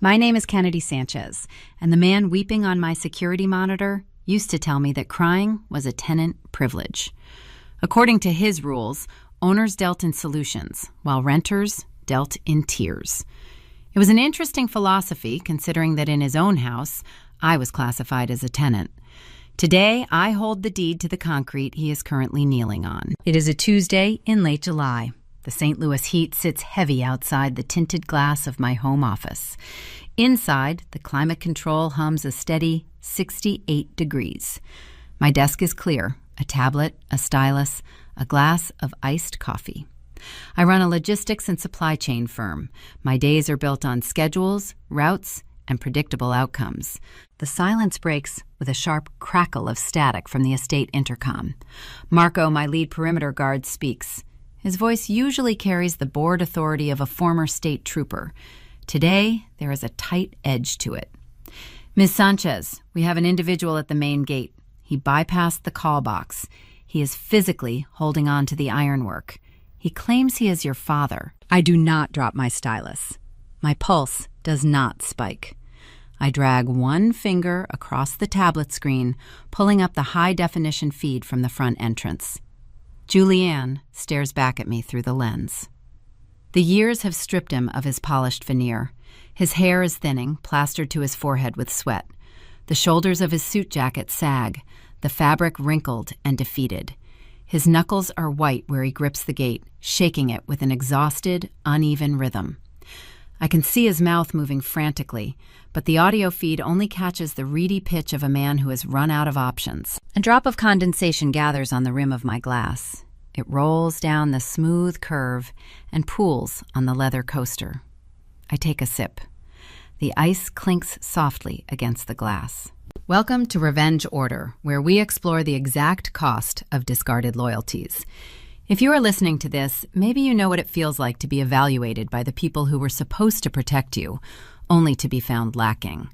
My name is Kennedy Sanchez, and the man weeping on my security monitor used to tell me that crying was a tenant privilege. According to his rules, owners dealt in solutions, while renters dealt in tears. It was an interesting philosophy, considering that in his own house, I was classified as a tenant. Today, I hold the deed to the concrete he is currently kneeling on. It is a Tuesday in late July. The St. Louis heat sits heavy outside the tinted glass of my home office. Inside, the climate control hums a steady 68 degrees. My desk is clear, a tablet, a stylus, a glass of iced coffee. I run a logistics and supply chain firm. My days are built on schedules, routes, and predictable outcomes. The silence breaks with a sharp crackle of static from the estate intercom. Marco, my lead perimeter guard, speaks. His voice usually carries the bored authority of a former state trooper. Today, there is a tight edge to it. Ms. Sanchez, we have an individual at the main gate. He bypassed the call box. He is physically holding on to the ironwork. He claims he is your father. I do not drop my stylus. My pulse does not spike. I drag one finger across the tablet screen, pulling up the high-definition feed from the front entrance. Julianne stares back at me through the lens. The years have stripped him of his polished veneer. His hair is thinning, plastered to his forehead with sweat. The shoulders of his suit jacket sag, the fabric wrinkled and defeated. His knuckles are white where he grips the gate, shaking it with an exhausted, uneven rhythm. I can see his mouth moving frantically, but the audio feed only catches the reedy pitch of a man who has run out of options. A drop of condensation gathers on the rim of my glass. It rolls down the smooth curve and pools on the leather coaster. I take a sip. The ice clinks softly against the glass. Welcome to Revenge Order, where we explore the exact cost of discarded loyalties. If you are listening to this, maybe you know what it feels like to be evaluated by the people who were supposed to protect you, only to be found lacking.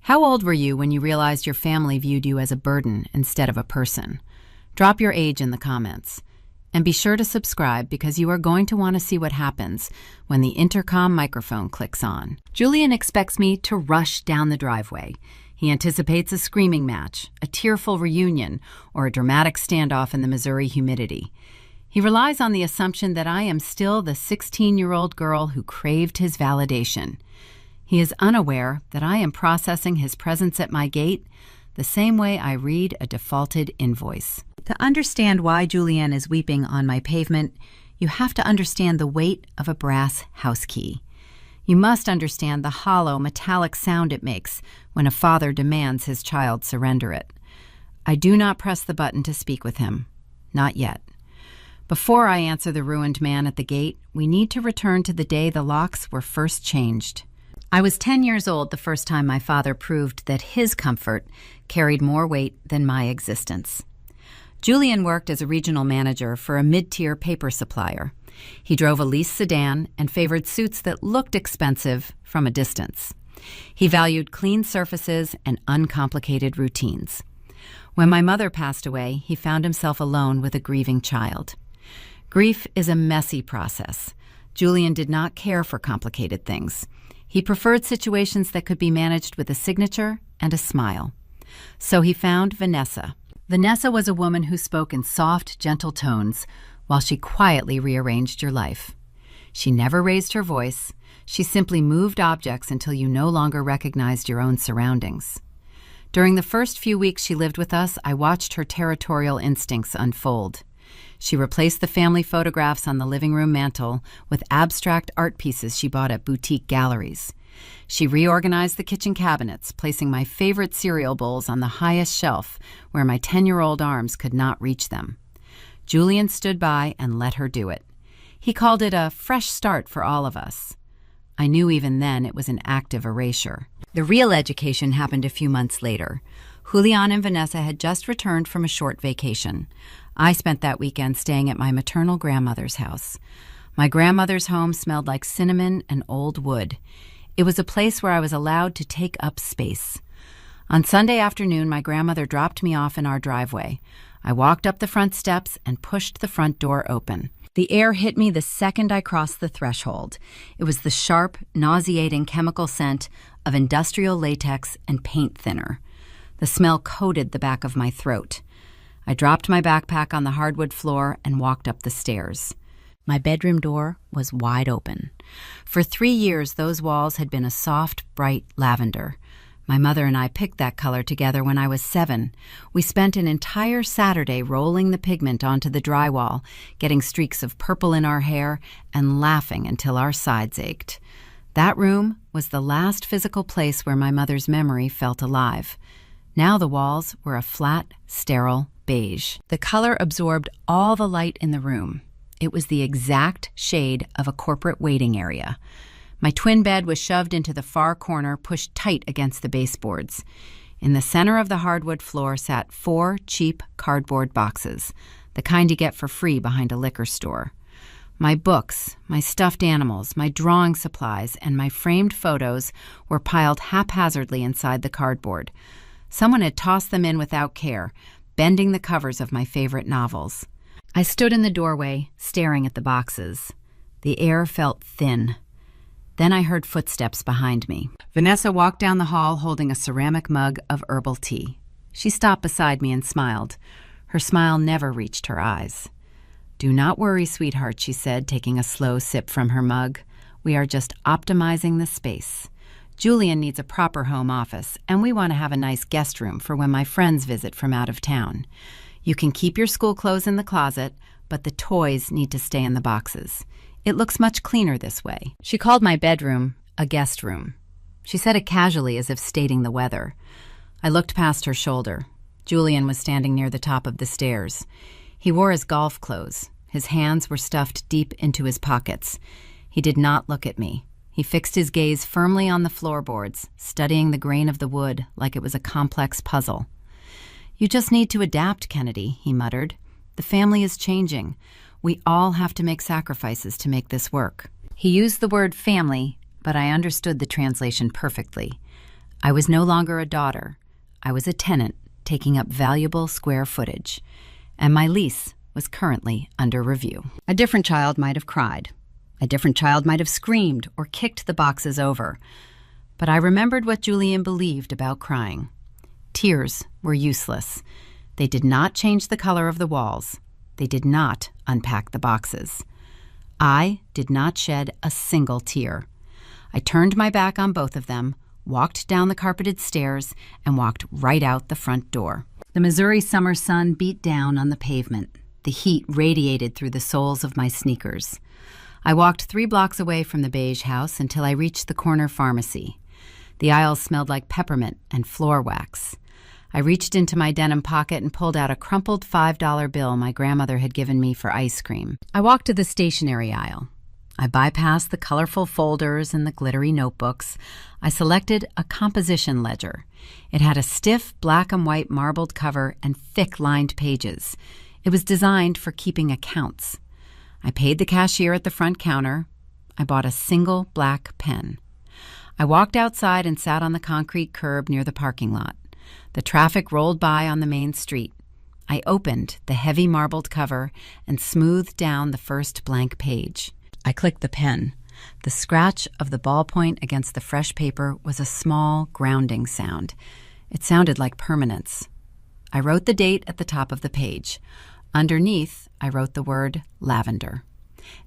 How old were you when you realized your family viewed you as a burden instead of a person? Drop your age in the comments. And be sure to subscribe because you are going to want to see what happens when the intercom microphone clicks on. Julian expects me to rush down the driveway. He anticipates a screaming match, a tearful reunion, or a dramatic standoff in the Missouri humidity. He relies on the assumption that I am still the 16-year-old girl who craved his validation. He is unaware that I am processing his presence at my gate the same way I read a defaulted invoice. To understand why Julianne is weeping on my pavement, you have to understand the weight of a brass house key. You must understand the hollow, metallic sound it makes when a father demands his child surrender it. I do not press the button to speak with him. Not yet. Before I answer the ruined man at the gate, we need to return to the day the locks were first changed. I was 10 years old the first time my father proved that his comfort carried more weight than my existence. Julian worked as a regional manager for a mid-tier paper supplier. He drove a leased sedan and favored suits that looked expensive from a distance. He valued clean surfaces and uncomplicated routines. When my mother passed away, he found himself alone with a grieving child. Grief is a messy process. Julian did not care for complicated things. He preferred situations that could be managed with a signature and a smile. So he found Vanessa. Vanessa was a woman who spoke in soft, gentle tones while she quietly rearranged your life. She never raised her voice. She simply moved objects until you no longer recognized your own surroundings. During the first few weeks she lived with us, I watched her territorial instincts unfold. She replaced the family photographs on the living room mantel with abstract art pieces she bought at boutique galleries. She reorganized the kitchen cabinets, placing my favorite cereal bowls on the highest shelf where my 10-year-old arms could not reach them. Julian stood by and let her do it. He called it a fresh start for all of us. I knew even then it was an active erasure. The real education happened a few months later. Julian and Vanessa had just returned from a short vacation. I spent that weekend staying at my maternal grandmother's house. My grandmother's home smelled like cinnamon and old wood. It was a place where I was allowed to take up space. On Sunday afternoon, my grandmother dropped me off in our driveway. I walked up the front steps and pushed the front door open. The air hit me the second I crossed the threshold. It was the sharp, nauseating chemical scent of industrial latex and paint thinner. The smell coated the back of my throat. I dropped my backpack on the hardwood floor and walked up the stairs. My bedroom door was wide open. For 3 years, those walls had been a soft, bright lavender. My mother and I picked that color together when I was 7. We spent an entire Saturday rolling the pigment onto the drywall, getting streaks of purple in our hair, and laughing until our sides ached. That room was the last physical place where my mother's memory felt alive. Now the walls were a flat, sterile beige. The color absorbed all the light in the room. It was the exact shade of a corporate waiting area. My twin bed was shoved into the far corner, pushed tight against the baseboards. In the center of the hardwood floor sat 4 cheap cardboard boxes, the kind you get for free behind a liquor store. My books, my stuffed animals, my drawing supplies, and my framed photos were piled haphazardly inside the cardboard. Someone had tossed them in without care, bending the covers of my favorite novels. I stood in the doorway, staring at the boxes. The air felt thin. Then I heard footsteps behind me. Vanessa walked down the hall holding a ceramic mug of herbal tea. She stopped beside me and smiled. Her smile never reached her eyes. "Do not worry, sweetheart," she said, taking a slow sip from her mug. "We are just optimizing the space. Julian needs a proper home office, and we want to have a nice guest room for when my friends visit from out of town. You can keep your school clothes in the closet, but the toys need to stay in the boxes. It looks much cleaner this way." She called my bedroom a guest room. She said it casually as if stating the weather. I looked past her shoulder. Julian was standing near the top of the stairs. He wore his golf clothes. His hands were stuffed deep into his pockets. He did not look at me. He fixed his gaze firmly on the floorboards, studying the grain of the wood like it was a complex puzzle. "You just need to adapt, Kennedy," he muttered. "The family is changing. We all have to make sacrifices to make this work." He used the word family, but I understood the translation perfectly. I was no longer a daughter. I was a tenant taking up valuable square footage, and my lease was currently under review. A different child might have cried. A different child might have screamed or kicked the boxes over. But I remembered what Julian believed about crying. Tears were useless. They did not change the color of the walls. They did not unpack the boxes. I did not shed a single tear. I turned my back on both of them, walked down the carpeted stairs, and walked right out the front door. The Missouri summer sun beat down on the pavement. The heat radiated through the soles of my sneakers. I walked 3 blocks away from the beige house until I reached the corner pharmacy. The aisles smelled like peppermint and floor wax. I reached into my denim pocket and pulled out a crumpled $5 bill my grandmother had given me for ice cream. I walked to the stationery aisle. I bypassed the colorful folders and the glittery notebooks. I selected a composition ledger. It had a stiff black and white marbled cover and thick lined pages. It was designed for keeping accounts. I paid the cashier at the front counter. I bought a single black pen. I walked outside and sat on the concrete curb near the parking lot. The traffic rolled by on the main street. I opened the heavy marbled cover and smoothed down the first blank page. I clicked the pen. The scratch of the ballpoint against the fresh paper was a small, grounding sound. It sounded like permanence. I wrote the date at the top of the page. Underneath, I wrote the word lavender.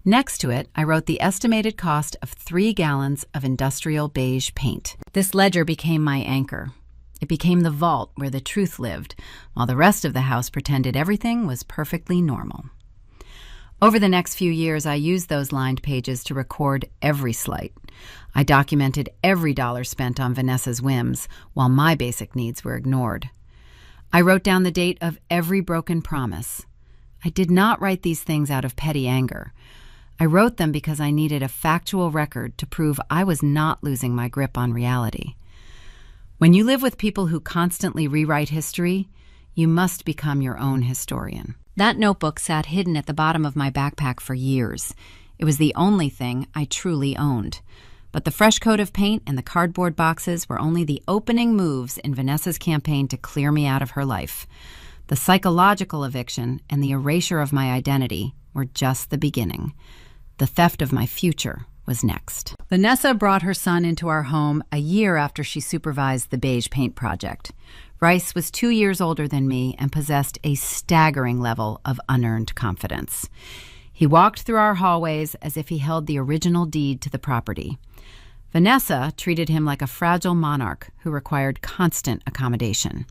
Next to it, I wrote the estimated cost of 3 gallons of industrial beige paint. This ledger became my anchor. It became the vault where the truth lived, while the rest of the house pretended everything was perfectly normal. Over the next few years, I used those lined pages to record every slight. I documented every dollar spent on Vanessa's whims, while my basic needs were ignored. I wrote down the date of every broken promise. I did not write these things out of petty anger. I wrote them because I needed a factual record to prove I was not losing my grip on reality. When you live with people who constantly rewrite history, you must become your own historian. That notebook sat hidden at the bottom of my backpack for years. It was the only thing I truly owned. But the fresh coat of paint and the cardboard boxes were only the opening moves in Vanessa's campaign to clear me out of her life. The psychological eviction and the erasure of my identity were just the beginning. The theft of my future was next. Vanessa brought her son into our home a year after she supervised the beige paint project. Bryce was 2 years older than me and possessed a staggering level of unearned confidence. He walked through our hallways as if he held the original deed to the property. Vanessa treated him like a fragile monarch who required constant accommodation.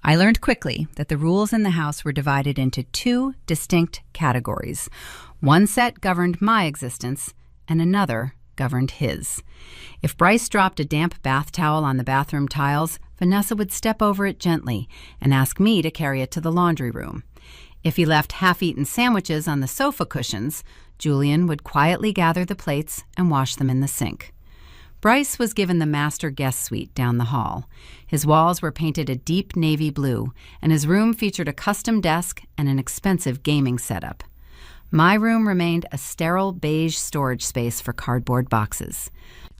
I learned quickly that the rules in the house were divided into 2 distinct categories. One set governed my existence, and another governed his. If Bryce dropped a damp bath towel on the bathroom tiles, Vanessa would step over it gently and ask me to carry it to the laundry room. If he left half-eaten sandwiches on the sofa cushions, Julian would quietly gather the plates and wash them in the sink. Bryce was given the master guest suite down the hall. His walls were painted a deep navy blue, and his room featured a custom desk and an expensive gaming setup. My room remained a sterile beige storage space for cardboard boxes.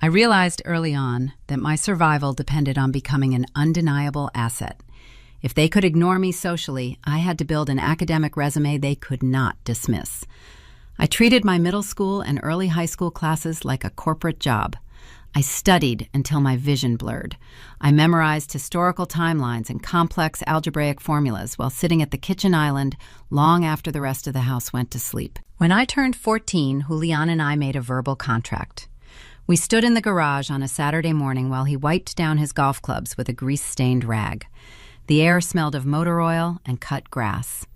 I realized early on that my survival depended on becoming an undeniable asset. If they could ignore me socially, I had to build an academic resume they could not dismiss. I treated my middle school and early high school classes like a corporate job. I studied until my vision blurred. I memorized historical timelines and complex algebraic formulas while sitting at the kitchen island long after the rest of the house went to sleep. When I turned 14, Julian and I made a verbal contract. We stood in the garage on a Saturday morning while he wiped down his golf clubs with a grease-stained rag. The air smelled of motor oil and cut grass.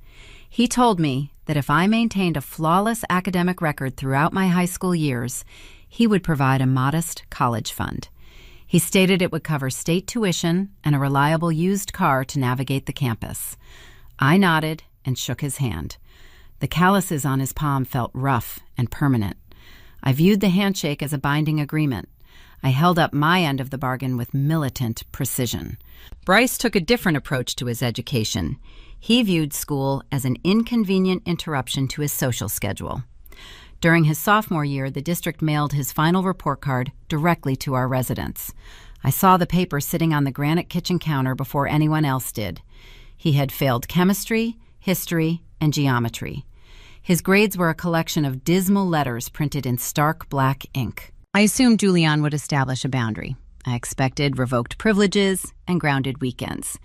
He told me that if I maintained a flawless academic record throughout my high school years, he would provide a modest college fund. He stated it would cover state tuition and a reliable used car to navigate the campus. I nodded and shook his hand. The calluses on his palm felt rough and permanent. I viewed the handshake as a binding agreement. I held up my end of the bargain with militant precision. Bryce took a different approach to his education. He viewed school as an inconvenient interruption to his social schedule. During his sophomore year, the district mailed his final report card directly to our residence. I saw the paper sitting on the granite kitchen counter before anyone else did. He had failed chemistry, history, and geometry. His grades were a collection of dismal letters printed in stark black ink. I assumed Julian would establish a boundary. I expected revoked privileges and grounded weekends.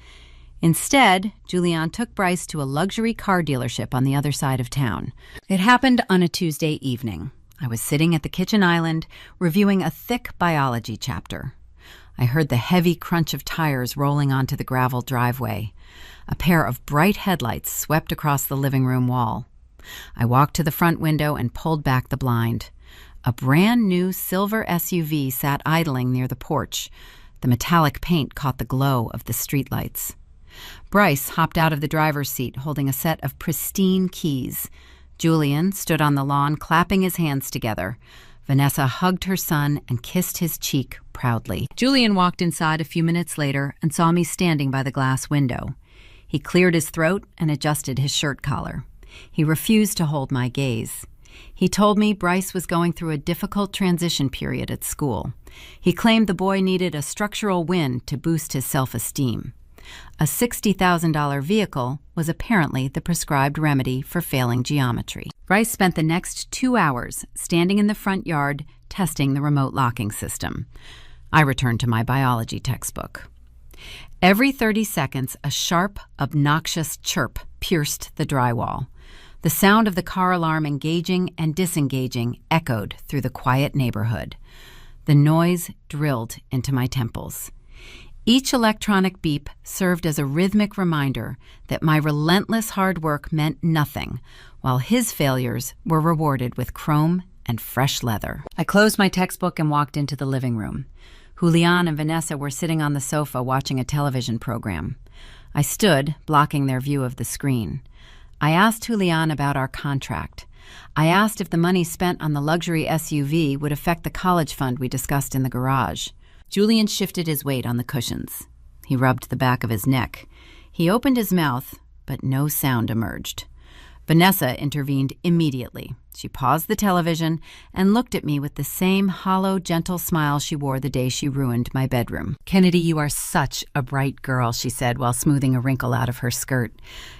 Instead, Julian took Bryce to a luxury car dealership on the other side of town. It happened on a Tuesday evening. I was sitting at the kitchen island, reviewing a thick biology chapter. I heard the heavy crunch of tires rolling onto the gravel driveway. A pair of bright headlights swept across the living room wall. I walked to the front window and pulled back the blind. A brand new silver SUV sat idling near the porch. The metallic paint caught the glow of the streetlights. Bryce hopped out of the driver's seat holding a set of pristine keys. Julian stood on the lawn clapping his hands together. Vanessa hugged her son and kissed his cheek proudly. Julian walked inside a few minutes later and saw me standing by the glass window. He cleared his throat and adjusted his shirt collar. He refused to hold my gaze. He told me Bryce was going through a difficult transition period at school. He claimed the boy needed a structural win to boost his self-esteem. A $60,000 vehicle was apparently the prescribed remedy for failing geometry. Bryce spent the next 2 hours standing in the front yard testing the remote locking system. I returned to my biology textbook. Every 30 seconds, a sharp, obnoxious chirp pierced the drywall. The sound of the car alarm engaging and disengaging echoed through the quiet neighborhood. The noise drilled into my temples. Each electronic beep served as a rhythmic reminder that my relentless hard work meant nothing, while his failures were rewarded with chrome and fresh leather. I closed my textbook and walked into the living room. Julian and Vanessa were sitting on the sofa watching a television program. I stood, blocking their view of the screen. I asked Julian about our contract. I asked if the money spent on the luxury SUV would affect the college fund we discussed in the garage. Julian shifted his weight on the cushions. He rubbed the back of his neck. He opened his mouth, but no sound emerged. Vanessa intervened immediately. She paused the television and looked at me with the same hollow, gentle smile she wore the day she ruined my bedroom. "Kennedy, you are such a bright girl," she said while smoothing a wrinkle out of her skirt.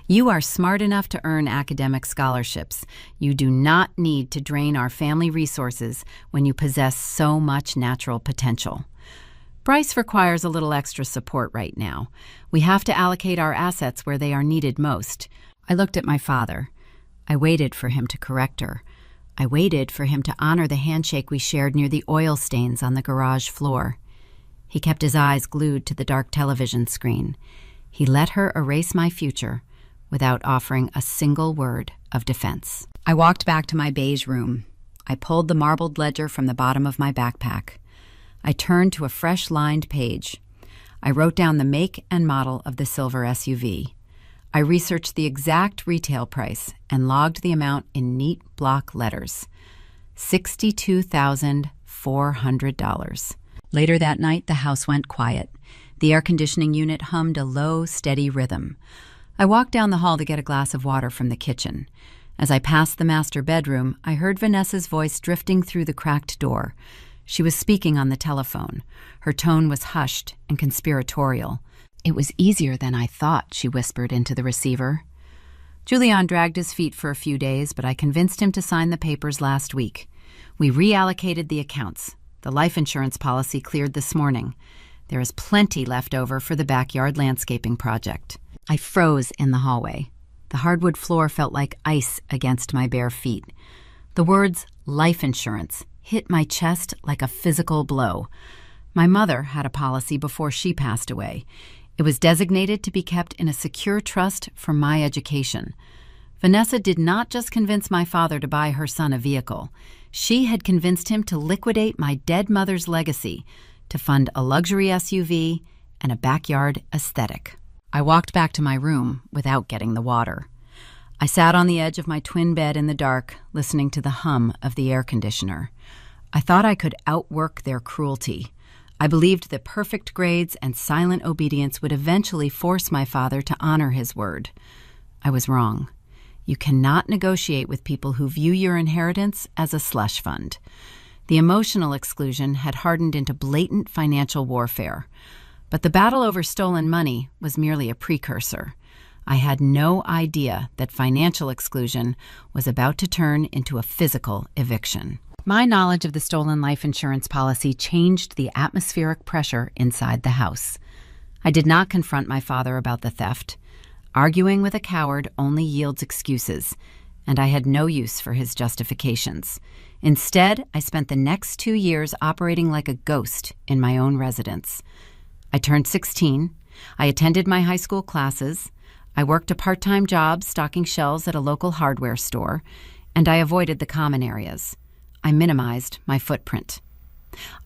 "You are smart enough to earn academic scholarships. You do not need to drain our family resources when you possess so much natural potential. Bryce requires a little extra support right now. We have to allocate our assets where they are needed most." I looked at my father. I waited for him to correct her. I waited for him to honor the handshake we shared near the oil stains on the garage floor. He kept his eyes glued to the dark television screen. He let her erase my future without offering a single word of defense. I walked back to my beige room. I pulled the marbled ledger from the bottom of my backpack. I turned to a fresh-lined page. I wrote down the make and model of the silver SUV. I researched the exact retail price and logged the amount in neat block letters. $62,400. Later that night, the house went quiet. The air conditioning unit hummed a low, steady rhythm. I walked down the hall to get a glass of water from the kitchen. As I passed the master bedroom, I heard Vanessa's voice drifting through the cracked door. She was speaking on the telephone. Her tone was hushed and conspiratorial. "It was easier than I thought," she whispered into the receiver. Julian dragged his feet for a few days, but I convinced him to sign the papers last week. We reallocated the accounts. The life insurance policy cleared this morning. There is plenty left over for the backyard landscaping project. I froze in the hallway. The hardwood floor felt like ice against my bare feet. The words life insurance hit my chest like a physical blow. My mother had a policy before she passed away. It was designated to be kept in a secure trust for my education. Vanessa did not just convince my father to buy her son a vehicle. She had convinced him to liquidate my dead mother's legacy to fund a luxury SUV and a backyard aesthetic. I walked back to my room without getting the water. I sat on the edge of my twin bed in the dark, listening to the hum of the air conditioner. I thought I could outwork their cruelty. I believed that perfect grades and silent obedience would eventually force my father to honor his word. I was wrong. You cannot negotiate with people who view your inheritance as a slush fund. The emotional exclusion had hardened into blatant financial warfare. But the battle over stolen money was merely a precursor. I had no idea that financial exclusion was about to turn into a physical eviction. My knowledge of the stolen life insurance policy changed the atmospheric pressure inside the house. I did not confront my father about the theft. Arguing with a coward only yields excuses, and I had no use for his justifications. Instead, I spent the next 2 years operating like a ghost in my own residence. I turned 16. I attended my high school classes. I worked a part-time job stocking shelves at a local hardware store, and I avoided the common areas. I minimized my footprint.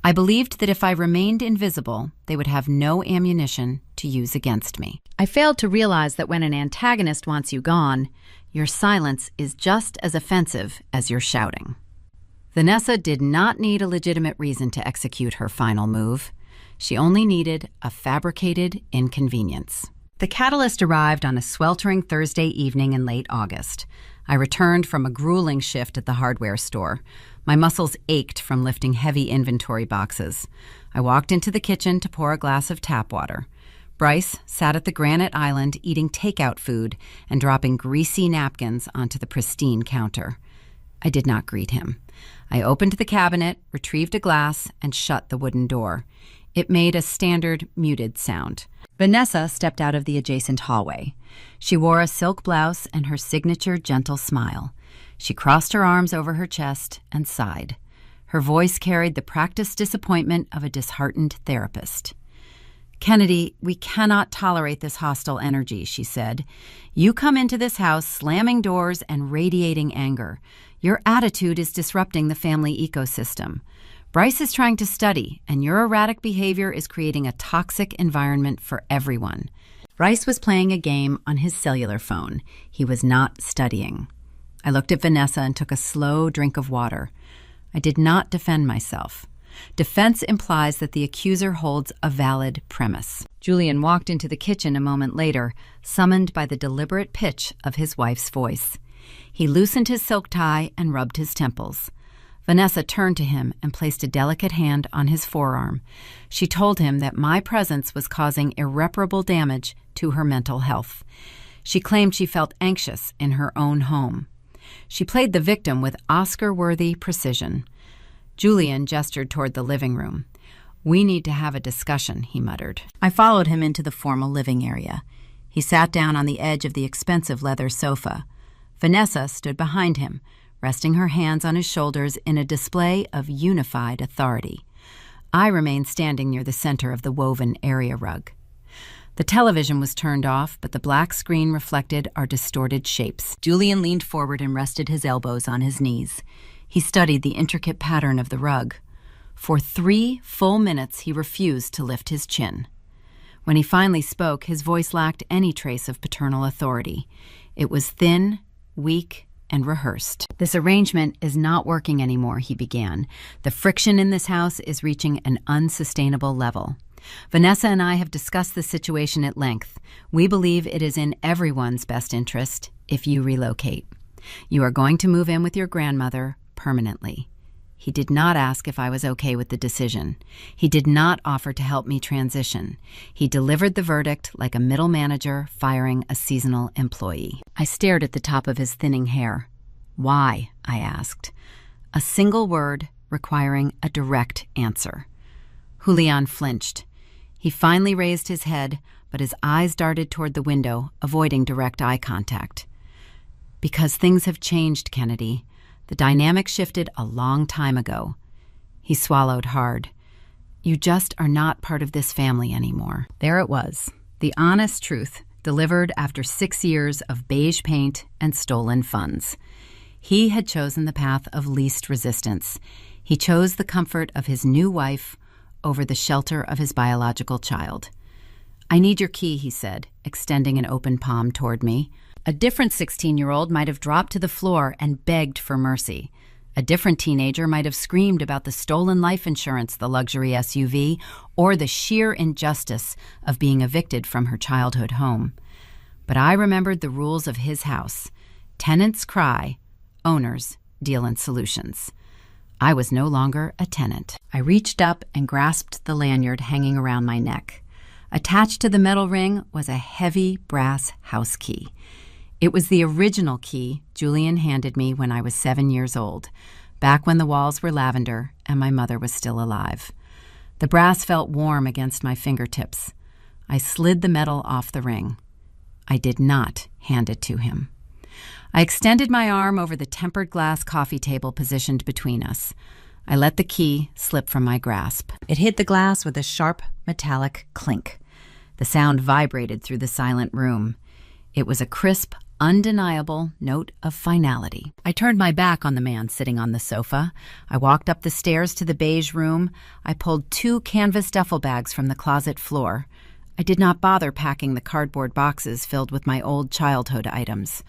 I believed that if I remained invisible, they would have no ammunition to use against me. I failed to realize that when an antagonist wants you gone, your silence is just as offensive as your shouting. Vanessa did not need a legitimate reason to execute her final move. She only needed a fabricated inconvenience. The catalyst arrived on a sweltering Thursday evening in late August. I returned from a grueling shift at the hardware store. My muscles ached from lifting heavy inventory boxes. I walked into the kitchen to pour a glass of tap water. Bryce sat at the granite island eating takeout food and dropping greasy napkins onto the pristine counter. I did not greet him. I opened the cabinet, retrieved a glass, and shut the wooden door. It made a standard muted sound. Vanessa stepped out of the adjacent hallway. She wore a silk blouse and her signature gentle smile. She crossed her arms over her chest and sighed. Her voice carried the practiced disappointment of a disheartened therapist. "Kennedy, we cannot tolerate this hostile energy," she said. "You come into this house slamming doors and radiating anger. Your attitude is disrupting the family ecosystem. Bryce is trying to study, and your erratic behavior is creating a toxic environment for everyone." Bryce was playing a game on his cellular phone. He was not studying. I looked at Vanessa and took a slow drink of water. I did not defend myself. Defense implies that the accuser holds a valid premise. Julian walked into the kitchen a moment later, summoned by the deliberate pitch of his wife's voice. He loosened his silk tie and rubbed his temples. Vanessa turned to him and placed a delicate hand on his forearm. She told him that my presence was causing irreparable damage to her mental health. She claimed she felt anxious in her own home. She played the victim with Oscar-worthy precision. Julian gestured toward the living room. "We need to have a discussion," he muttered. I followed him into the formal living area. He sat down on the edge of the expensive leather sofa. Vanessa stood behind him, resting her hands on his shoulders in a display of unified authority. I remained standing near the center of the woven area rug. The television was turned off, but the black screen reflected our distorted shapes. Julian leaned forward and rested his elbows on his knees. He studied the intricate pattern of the rug. For 3 full minutes, he refused to lift his chin. When he finally spoke, his voice lacked any trace of paternal authority. It was thin, weak, and rehearsed. "This arrangement is not working anymore," he began. "The friction in this house is reaching an unsustainable level. Vanessa and I have discussed the situation at length. We believe it is in everyone's best interest if you relocate. You are going to move in with your grandmother permanently." He did not ask if I was okay with the decision. He did not offer to help me transition. He delivered the verdict like a middle manager firing a seasonal employee. I stared at the top of his thinning hair. "Why?" I asked. A single word requiring a direct answer. Julian flinched. He finally raised his head, but his eyes darted toward the window, avoiding direct eye contact. "Because things have changed, Kennedy. The dynamic shifted a long time ago." He swallowed hard. "You just are not part of this family anymore." There it was, the honest truth, delivered after 6 years of beige paint and stolen funds. He had chosen the path of least resistance. He chose the comfort of his new wife over the shelter of his biological child. "I need your key," he said, extending an open palm toward me. A different 16-year-old might have dropped to the floor and begged for mercy. A different teenager might have screamed about the stolen life insurance, the luxury SUV, or the sheer injustice of being evicted from her childhood home. But I remembered the rules of his house. Tenants cry, owners deal in solutions. I was no longer a tenant. I reached up and grasped the lanyard hanging around my neck. Attached to the metal ring was a heavy brass house key. It was the original key Julian handed me when I was 7 years old, back when the walls were lavender and my mother was still alive. The brass felt warm against my fingertips. I slid the metal off the ring. I did not hand it to him. I extended my arm over the tempered glass coffee table positioned between us. I let the key slip from my grasp. It hit the glass with a sharp, metallic clink. The sound vibrated through the silent room. It was a crisp, undeniable note of finality. I turned my back on the man sitting on the sofa. I walked up the stairs to the beige room. I pulled 2 canvas duffel bags from the closet floor. I did not bother packing the cardboard boxes filled with my old childhood items.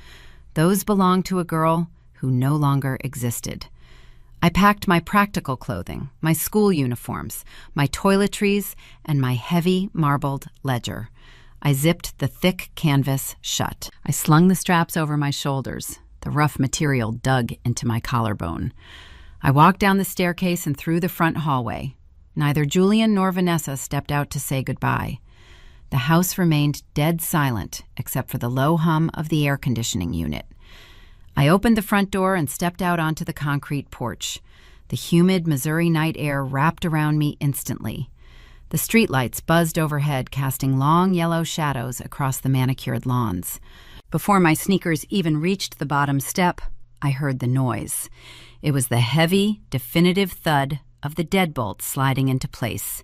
Those belonged to a girl who no longer existed. I packed my practical clothing, my school uniforms, my toiletries, and my heavy marbled ledger. I zipped the thick canvas shut. I slung the straps over my shoulders. The rough material dug into my collarbone. I walked down the staircase and through the front hallway. Neither Julian nor Vanessa stepped out to say goodbye. The house remained dead silent except for the low hum of the air conditioning unit. I opened the front door and stepped out onto the concrete porch. The humid Missouri night air wrapped around me instantly. The streetlights buzzed overhead, casting long yellow shadows across the manicured lawns. Before my sneakers even reached the bottom step, I heard the noise. It was the heavy, definitive thud of the deadbolt sliding into place.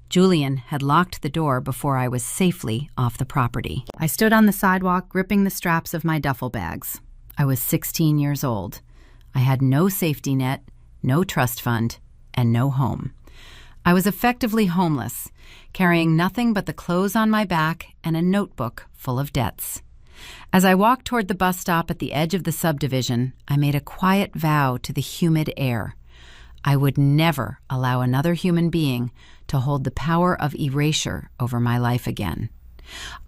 Julian had locked the door before I was safely off the property. I stood on the sidewalk, gripping the straps of my duffel bags. I was 16 years old. I had no safety net, no trust fund, and no home. I was effectively homeless, carrying nothing but the clothes on my back and a notebook full of debts. As I walked toward the bus stop at the edge of the subdivision, I made a quiet vow to the humid air. I would never allow another human being to hold the power of erasure over my life again.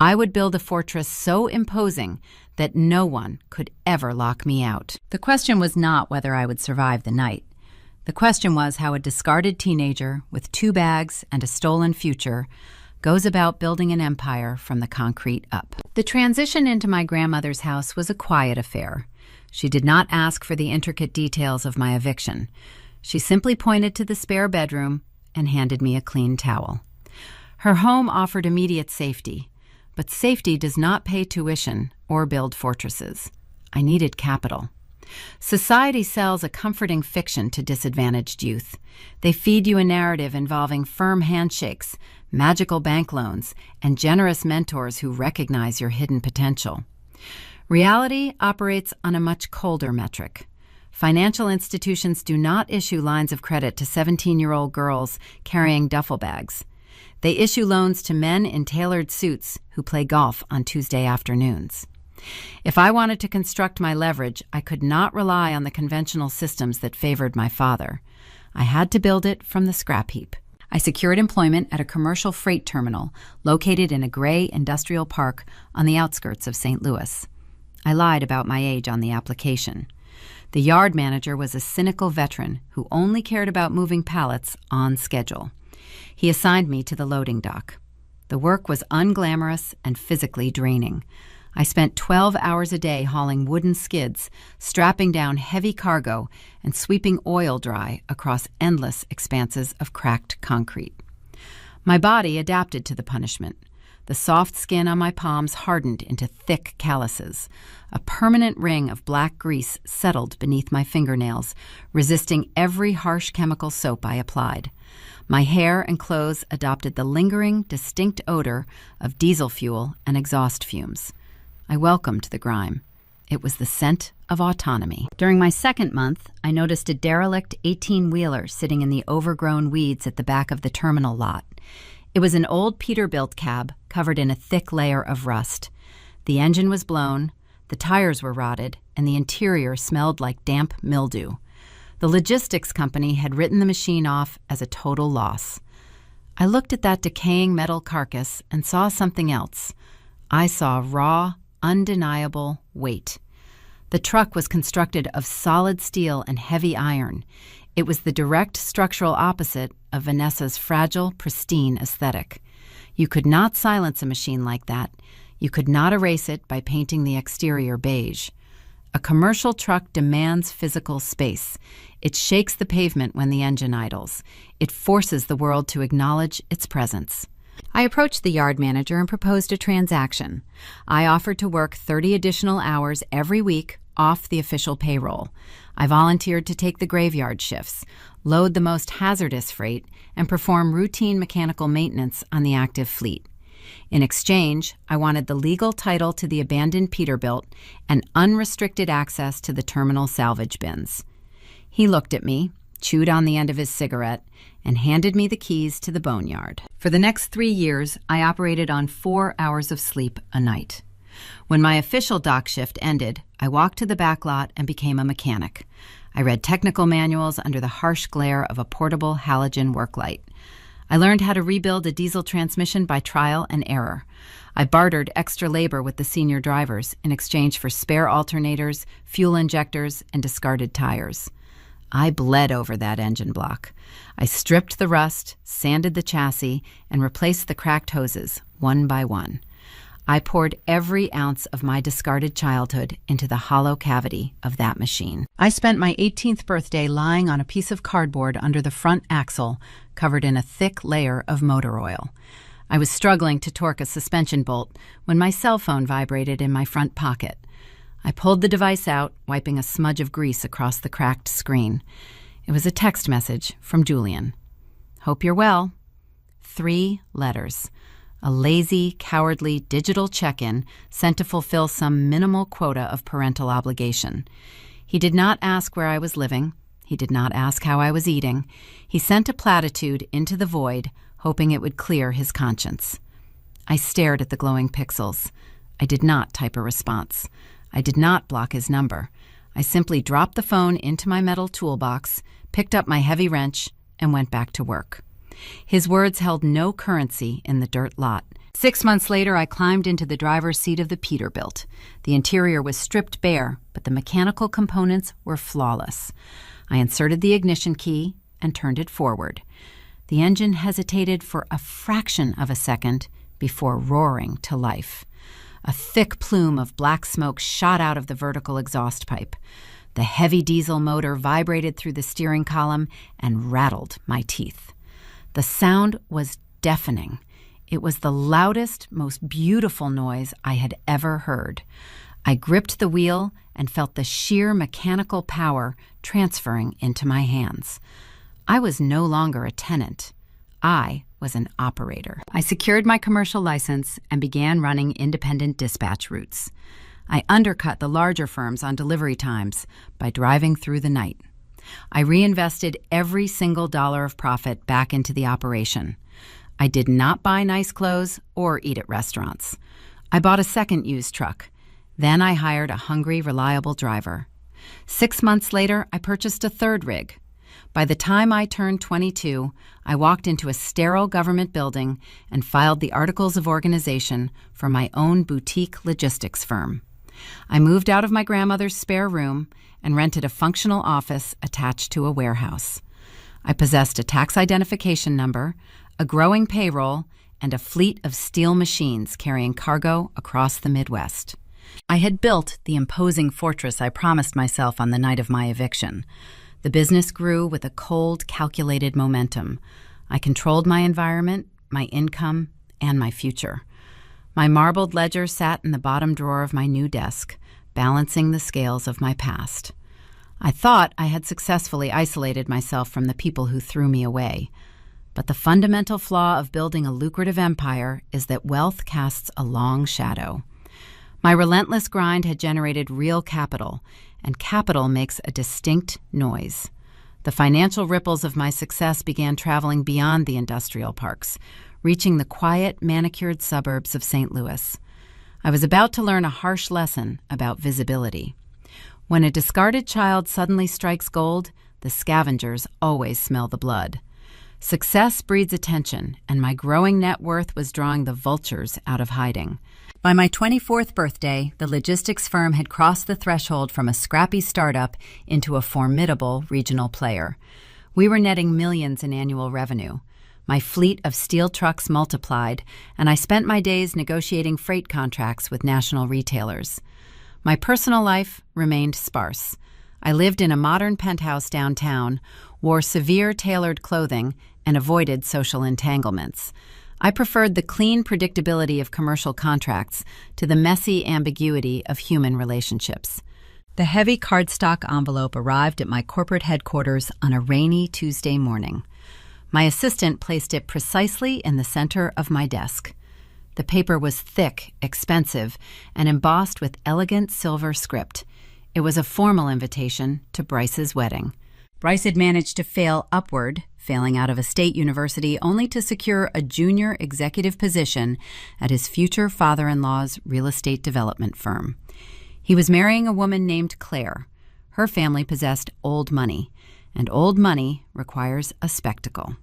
I would build a fortress so imposing that no one could ever lock me out. The question was not whether I would survive the night. The question was how a discarded teenager with 2 bags and a stolen future goes about building an empire from the concrete up. The transition into my grandmother's house was a quiet affair. She did not ask for the intricate details of my eviction. She simply pointed to the spare bedroom and handed me a clean towel. Her home offered immediate safety, but safety does not pay tuition or build fortresses. I needed capital. Society sells a comforting fiction to disadvantaged youth. They feed you a narrative involving firm handshakes, magical bank loans, and generous mentors who recognize your hidden potential. Reality operates on a much colder metric. Financial institutions do not issue lines of credit to 17-year-old girls carrying duffel bags. They issue loans to men in tailored suits who play golf on Tuesday afternoons. If I wanted to construct my leverage, I could not rely on the conventional systems that favored my father. I had to build it from the scrap heap. I secured employment at a commercial freight terminal located in a gray industrial park on the outskirts of St. Louis. I lied about my age on the application. The yard manager was a cynical veteran who only cared about moving pallets on schedule. He assigned me to the loading dock. The work was unglamorous and physically draining. I spent 12 hours a day hauling wooden skids, strapping down heavy cargo, and sweeping oil dry across endless expanses of cracked concrete. My body adapted to the punishment. The soft skin on my palms hardened into thick calluses. A permanent ring of black grease settled beneath my fingernails, resisting every harsh chemical soap I applied. My hair and clothes adopted the lingering, distinct odor of diesel fuel and exhaust fumes. I welcomed the grime. It was the scent of autonomy. During my second month, I noticed a derelict 18-wheeler sitting in the overgrown weeds at the back of the terminal lot. It was an old Peterbilt cab covered in a thick layer of rust. The engine was blown, the tires were rotted, and the interior smelled like damp mildew. The logistics company had written the machine off as a total loss. I looked at that decaying metal carcass and saw something else. I saw raw, undeniable weight. The truck was constructed of solid steel and heavy iron. It was the direct structural opposite of Vanessa's fragile, pristine aesthetic. You could not silence a machine like that. You could not erase it by painting the exterior beige. A commercial truck demands physical space. It shakes the pavement when the engine idles. It forces the world to acknowledge its presence. I approached the yard manager and proposed a transaction. I offered to work 30 additional hours every week off the official payroll. I volunteered to take the graveyard shifts, load the most hazardous freight, and perform routine mechanical maintenance on the active fleet. In exchange, I wanted the legal title to the abandoned Peterbilt and unrestricted access to the terminal salvage bins. He looked at me, chewed on the end of his cigarette, and handed me the keys to the boneyard. For the next 3 years, I operated on 4 hours of sleep a night. When my official dock shift ended, I walked to the back lot and became a mechanic. I read technical manuals under the harsh glare of a portable halogen work light. I learned how to rebuild a diesel transmission by trial and error. I bartered extra labor with the senior drivers in exchange for spare alternators, fuel injectors, and discarded tires. I bled over that engine block. I stripped the rust, sanded the chassis, and replaced the cracked hoses, one by one. I poured every ounce of my discarded childhood into the hollow cavity of that machine. I spent my 18th birthday lying on a piece of cardboard under the front axle, covered in a thick layer of motor oil. I was struggling to torque a suspension bolt when my cell phone vibrated in my front pocket. I pulled the device out, wiping a smudge of grease across the cracked screen. It was a text message from Julian. "Hope you're well." 3 letters. A lazy, cowardly digital check-in sent to fulfill some minimal quota of parental obligation. He did not ask where I was living. He did not ask how I was eating. He sent a platitude into the void, hoping it would clear his conscience. I stared at the glowing pixels. I did not type a response. I did not block his number. I simply dropped the phone into my metal toolbox, picked up my heavy wrench, and went back to work. His words held no currency in the dirt lot. 6 months later, I climbed into the driver's seat of the Peterbilt. The interior was stripped bare, but the mechanical components were flawless. I inserted the ignition key and turned it forward. The engine hesitated for a fraction of a second before roaring to life. A thick plume of black smoke shot out of the vertical exhaust pipe. The heavy diesel motor vibrated through the steering column and rattled my teeth. The sound was deafening. It was the loudest, most beautiful noise I had ever heard. I gripped the wheel and felt the sheer mechanical power transferring into my hands. I was no longer a tenant. I was an operator. I secured my commercial license and began running independent dispatch routes. I undercut the larger firms on delivery times by driving through the night. I reinvested every single dollar of profit back into the operation. I did not buy nice clothes or eat at restaurants. I bought a second used truck. Then I hired a hungry, reliable driver. 6 months later, I purchased a third rig. By the time I turned 22, I walked into a sterile government building and filed the Articles of Organization for my own boutique logistics firm. I moved out of my grandmother's spare room and rented a functional office attached to a warehouse. I possessed a tax identification number, a growing payroll, and a fleet of steel machines carrying cargo across the Midwest. I had built the imposing fortress I promised myself on the night of my eviction. The business grew with a cold, calculated momentum. I controlled my environment, my income, and my future. My marbled ledger sat in the bottom drawer of my new desk, balancing the scales of my past. I thought I had successfully isolated myself from the people who threw me away. But the fundamental flaw of building a lucrative empire is that wealth casts a long shadow. My relentless grind had generated real capital, and capital makes a distinct noise. The financial ripples of my success began traveling beyond the industrial parks, reaching the quiet, manicured suburbs of St. Louis. I was about to learn a harsh lesson about visibility. When a discarded child suddenly strikes gold, the scavengers always smell the blood. Success breeds attention, and my growing net worth was drawing the vultures out of hiding. By my 24th birthday, the logistics firm had crossed the threshold from a scrappy startup into a formidable regional player. We were netting millions in annual revenue. My fleet of steel trucks multiplied, and I spent my days negotiating freight contracts with national retailers. My personal life remained sparse. I lived in a modern penthouse downtown, wore severe tailored clothing, and avoided social entanglements. I preferred the clean predictability of commercial contracts to the messy ambiguity of human relationships. The heavy cardstock envelope arrived at my corporate headquarters on a rainy Tuesday morning. My assistant placed it precisely in the center of my desk. The paper was thick, expensive, and embossed with elegant silver script. It was a formal invitation to Bryce's wedding. Bryce had managed to fail upward, failing out of a state university only to secure a junior executive position at his future father-in-law's real estate development firm. He was marrying a woman named Claire. Her family possessed old money, and old money requires a spectacle.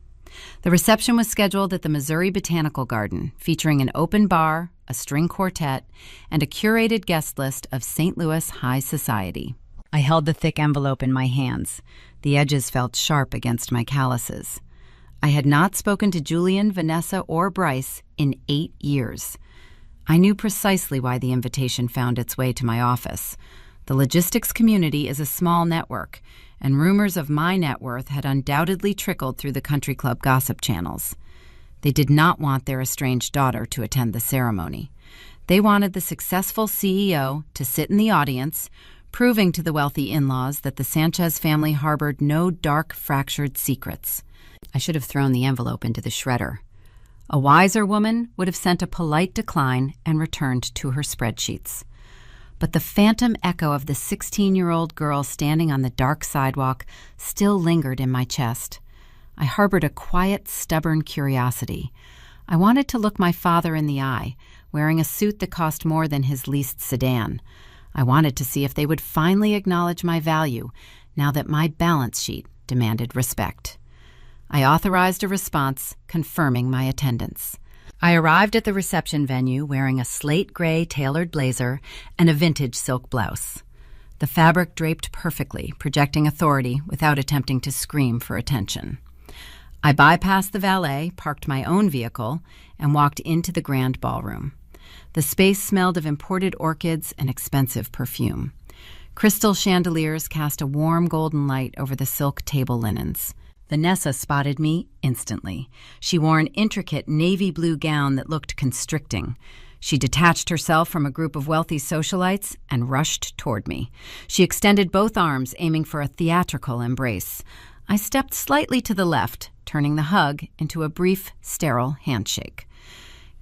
The reception was scheduled at the Missouri Botanical Garden, featuring an open bar, a string quartet, and a curated guest list of St. Louis high society. I held the thick envelope in my hands. The edges felt sharp against my calluses. I had not spoken to Julian, Vanessa, or Bryce in 8 years. I knew precisely why the invitation found its way to my office. The logistics community is a small network, and rumors of my net worth had undoubtedly trickled through the country club gossip channels. They did not want their estranged daughter to attend the ceremony. They wanted the successful CEO to sit in the audience, proving to the wealthy in-laws that the Sanchez family harbored no dark, fractured secrets. I should have thrown the envelope into the shredder. A wiser woman would have sent a polite decline and returned to her spreadsheets. But the phantom echo of the 16-year-old girl standing on the dark sidewalk still lingered in my chest. I harbored a quiet, stubborn curiosity. I wanted to look my father in the eye, wearing a suit that cost more than his leased sedan. I wanted to see if they would finally acknowledge my value, now that my balance sheet demanded respect. I authorized a response confirming my attendance. I arrived at the reception venue wearing a slate gray tailored blazer and a vintage silk blouse. The fabric draped perfectly, projecting authority without attempting to scream for attention. I bypassed the valet, parked my own vehicle, and walked into the grand ballroom. The space smelled of imported orchids and expensive perfume. Crystal chandeliers cast a warm golden light over the silk table linens. Vanessa spotted me instantly. She wore an intricate navy blue gown that looked constricting. She detached herself from a group of wealthy socialites and rushed toward me. She extended both arms, aiming for a theatrical embrace. I stepped slightly to the left, turning the hug into a brief, sterile handshake.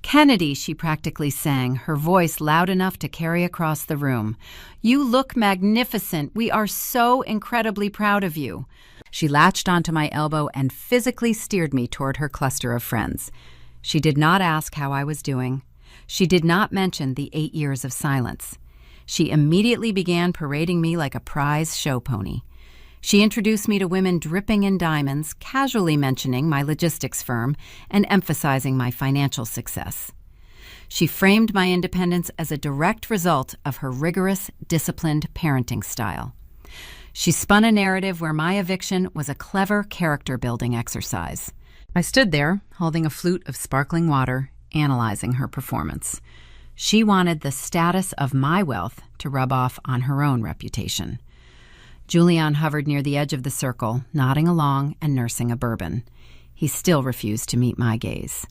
"Kennedy," she practically sang, her voice loud enough to carry across the room. "You look magnificent. We are so incredibly proud of you." She latched onto my elbow and physically steered me toward her cluster of friends. She did not ask how I was doing. She did not mention the 8 years of silence. She immediately began parading me like a prize show pony. She introduced me to women dripping in diamonds, casually mentioning my logistics firm and emphasizing my financial success. She framed my independence as a direct result of her rigorous, disciplined parenting style. She spun a narrative where my eviction was a clever character-building exercise. I stood there, holding a flute of sparkling water, analyzing her performance. She wanted the status of my wealth to rub off on her own reputation. Julian hovered near the edge of the circle, nodding along and nursing a bourbon. He still refused to meet my gaze.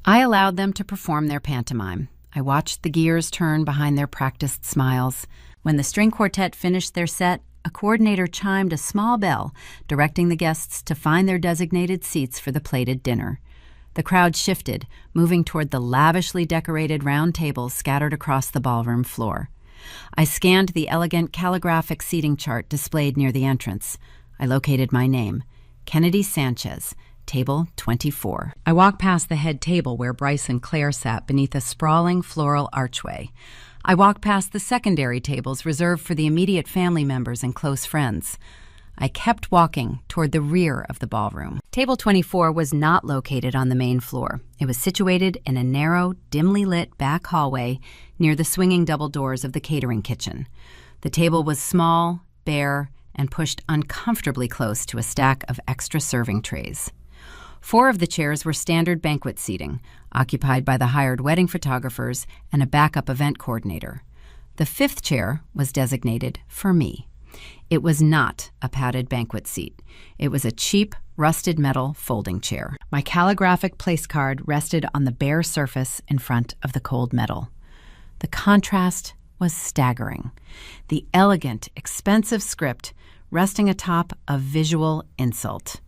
I allowed them to perform their pantomime. I watched the gears turn behind their practiced smiles. When the string quartet finished their set, a coordinator chimed a small bell, directing the guests to find their designated seats for the plated dinner. The crowd shifted, moving toward the lavishly decorated round tables scattered across the ballroom floor. I scanned the elegant calligraphic seating chart displayed near the entrance. I located my name, Kennedy Sanchez, table 24. I walked past the head table where Bryce and Claire sat beneath a sprawling floral archway. I walked past the secondary tables reserved for the immediate family members and close friends. I kept walking toward the rear of the ballroom. Table 24 was not located on the main floor. It was situated in a narrow, dimly lit back hallway near the swinging double doors of the catering kitchen. The table was small, bare, and pushed uncomfortably close to a stack of extra serving trays. 4 of the chairs were standard banquet seating, occupied by the hired wedding photographers and a backup event coordinator. The 5th chair was designated for me. It was not a padded banquet seat. It was a cheap, rusted metal folding chair. My calligraphic place card rested on the bare surface in front of the cold metal. The contrast was staggering. The elegant, expensive script resting atop a visual insult.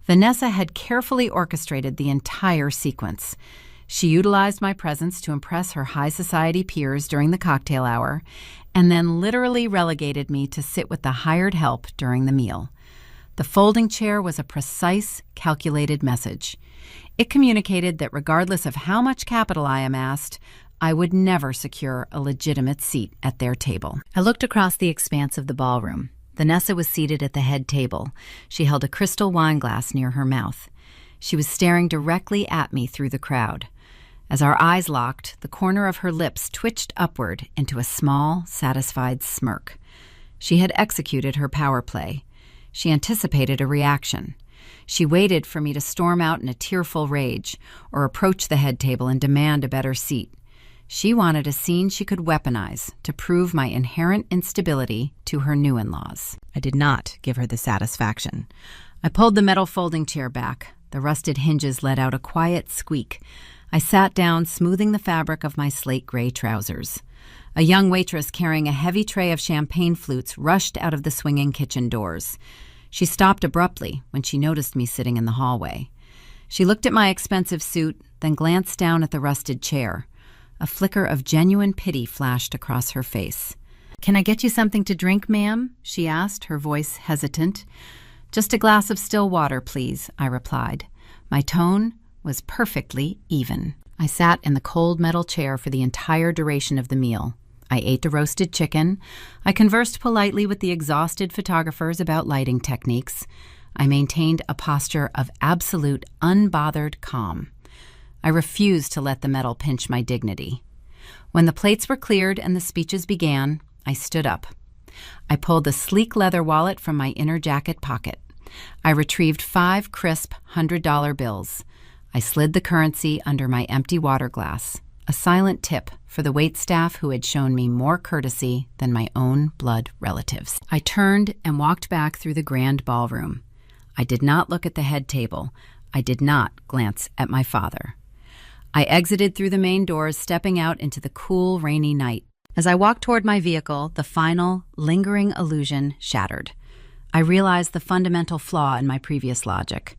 Vanessa had carefully orchestrated the entire sequence. She utilized my presence to impress her high society peers during the cocktail hour, and then literally relegated me to sit with the hired help during the meal. The folding chair was a precise, calculated message. It communicated that regardless of how much capital I amassed, I would never secure a legitimate seat at their table. I looked across the expanse of the ballroom. Vanessa was seated at the head table. She held a crystal wine glass near her mouth. She was staring directly at me through the crowd. As our eyes locked, the corner of her lips twitched upward into a small, satisfied smirk. She had executed her power play. She anticipated a reaction. She waited for me to storm out in a tearful rage or approach the head table and demand a better seat. She wanted a scene she could weaponize to prove my inherent instability to her new in-laws. I did not give her the satisfaction. I pulled the metal folding chair back. The rusted hinges let out a quiet squeak. I sat down, smoothing the fabric of my slate gray trousers. A young waitress carrying a heavy tray of champagne flutes rushed out of the swinging kitchen doors. She stopped abruptly when she noticed me sitting in the hallway. She looked at my expensive suit, then glanced down at the rusted chair. A flicker of genuine pity flashed across her face. "Can I get you something to drink, ma'am?" she asked, her voice hesitant. "Just a glass of still water, please," I replied. My tone was perfectly even. I sat in the cold metal chair for the entire duration of the meal. I ate the roasted chicken. I conversed politely with the exhausted photographers about lighting techniques. I maintained a posture of absolute unbothered calm. I refused to let the metal pinch my dignity. When the plates were cleared and the speeches began, I stood up. I pulled the sleek leather wallet from my inner jacket pocket. I retrieved 5 crisp $100 bills. I slid the currency under my empty water glass, a silent tip for the waitstaff who had shown me more courtesy than my own blood relatives. I turned and walked back through the grand ballroom. I did not look at the head table. I did not glance at my father. I exited through the main doors, stepping out into the cool, rainy night. As I walked toward my vehicle, the final, lingering illusion shattered. I realized the fundamental flaw in my previous logic.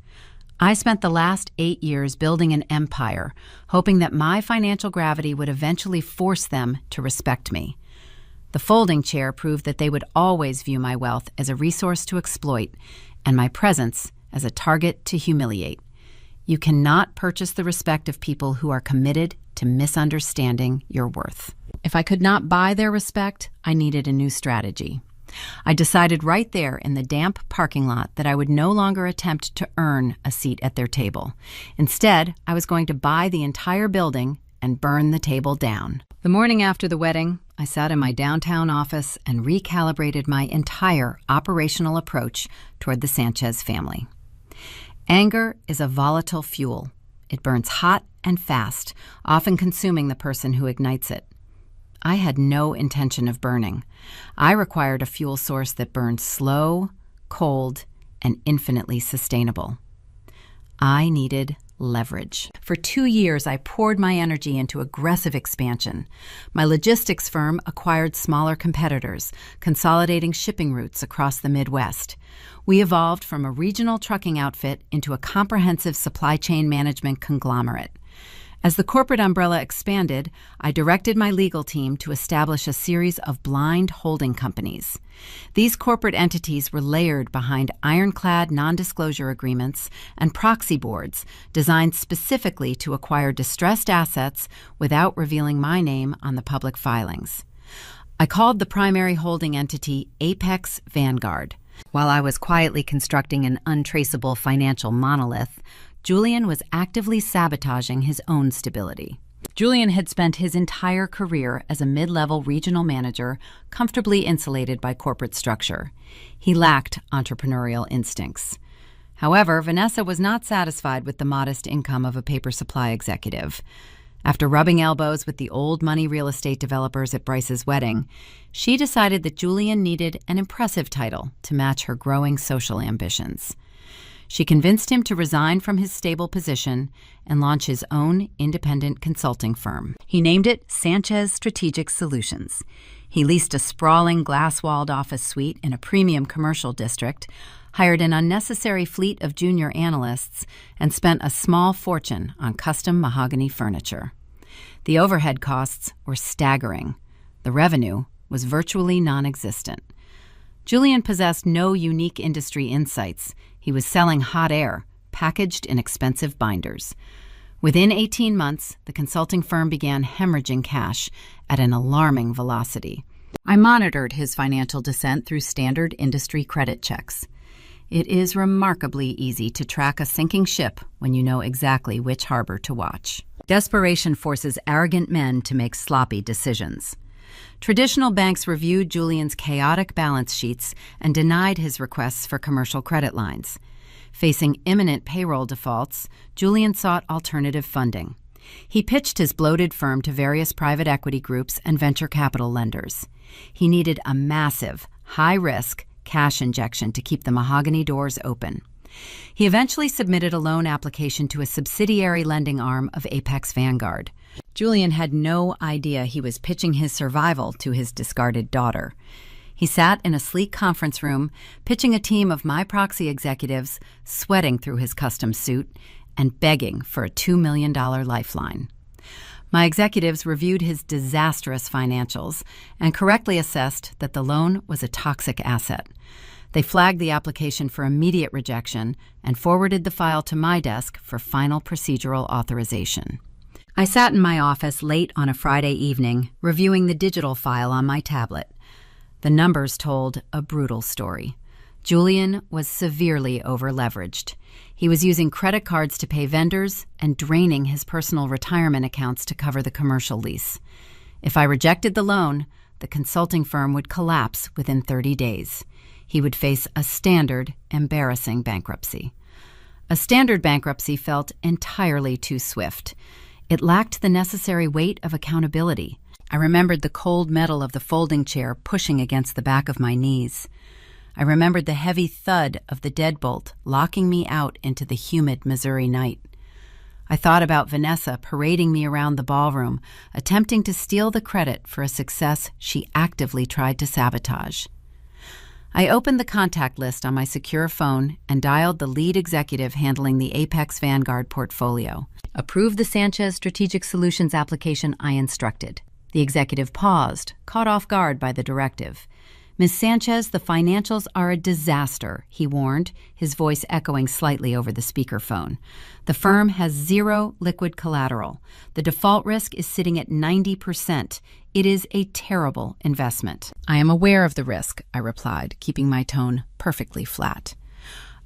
I spent the last 8 years building an empire, hoping that my financial gravity would eventually force them to respect me. The folding chair proved that they would always view my wealth as a resource to exploit and my presence as a target to humiliate. You cannot purchase the respect of people who are committed to misunderstanding your worth. If I could not buy their respect, I needed a new strategy. I decided right there in the damp parking lot that I would no longer attempt to earn a seat at their table. Instead, I was going to buy the entire building and burn the table down. The morning after the wedding, I sat in my downtown office and recalibrated my entire operational approach toward the Sanchez family. Anger is a volatile fuel. It burns hot and fast, often consuming the person who ignites it. I had no intention of burning. I required a fuel source that burned slow, cold, and infinitely sustainable. I needed leverage. For 2 years, I poured my energy into aggressive expansion. My logistics firm acquired smaller competitors, consolidating shipping routes across the Midwest. We evolved from a regional trucking outfit into a comprehensive supply chain management conglomerate. As the corporate umbrella expanded, I directed my legal team to establish a series of blind holding companies. These corporate entities were layered behind ironclad non-disclosure agreements and proxy boards designed specifically to acquire distressed assets without revealing my name on the public filings. I called the primary holding entity Apex Vanguard. While I was quietly constructing an untraceable financial monolith, Julian was actively sabotaging his own stability. Julian had spent his entire career as a mid-level regional manager, comfortably insulated by corporate structure. He lacked entrepreneurial instincts. However, Vanessa was not satisfied with the modest income of a paper supply executive. After rubbing elbows with the old money real estate developers at Bryce's wedding, she decided that Julian needed an impressive title to match her growing social ambitions. She convinced him to resign from his stable position and launch his own independent consulting firm. He named it Sanchez Strategic Solutions. He leased a sprawling glass-walled office suite in a premium commercial district, hired an unnecessary fleet of junior analysts, and spent a small fortune on custom mahogany furniture. The overhead costs were staggering. The revenue was virtually non-existent. Julian possessed no unique industry insights. He was selling hot air, packaged in expensive binders. Within 18 months, the consulting firm began hemorrhaging cash at an alarming velocity. I monitored his financial descent through standard industry credit checks. It is remarkably easy to track a sinking ship when you know exactly which harbor to watch. Desperation forces arrogant men to make sloppy decisions. Traditional banks reviewed Julian's chaotic balance sheets and denied his requests for commercial credit lines. Facing imminent payroll defaults, Julian sought alternative funding. He pitched his bloated firm to various private equity groups and venture capital lenders. He needed a massive, high-risk cash injection to keep the mahogany doors open. He eventually submitted a loan application to a subsidiary lending arm of Apex Vanguard. Julian had no idea he was pitching his survival to his discarded daughter. He sat in a sleek conference room, pitching a team of my proxy executives, sweating through his custom suit, and begging for a $2 million lifeline. My executives reviewed his disastrous financials and correctly assessed that the loan was a toxic asset. They flagged the application for immediate rejection and forwarded the file to my desk for final procedural authorization. I sat in my office late on a Friday evening, reviewing the digital file on my tablet. The numbers told a brutal story. Julian was severely over-leveraged. He was using credit cards to pay vendors and draining his personal retirement accounts to cover the commercial lease. If I rejected the loan, the consulting firm would collapse within 30 days. He would face a standard, embarrassing bankruptcy. A standard bankruptcy felt entirely too swift. It lacked the necessary weight of accountability. I remembered the cold metal of the folding chair pushing against the back of my knees. I remembered the heavy thud of the deadbolt locking me out into the humid Missouri night. I thought about Vanessa parading me around the ballroom, attempting to steal the credit for a success she actively tried to sabotage. I opened the contact list on my secure phone and dialed the lead executive handling the Apex Vanguard portfolio. Approve the Sanchez Strategic Solutions application I instructed. The executive paused, caught off guard by the directive. Ms. Sanchez, the financials are a disaster, he warned, his voice echoing slightly over the speakerphone. The firm has zero liquid collateral. The default risk is sitting at 90%. It is a terrible investment. I am aware of the risk, I replied, keeping my tone perfectly flat.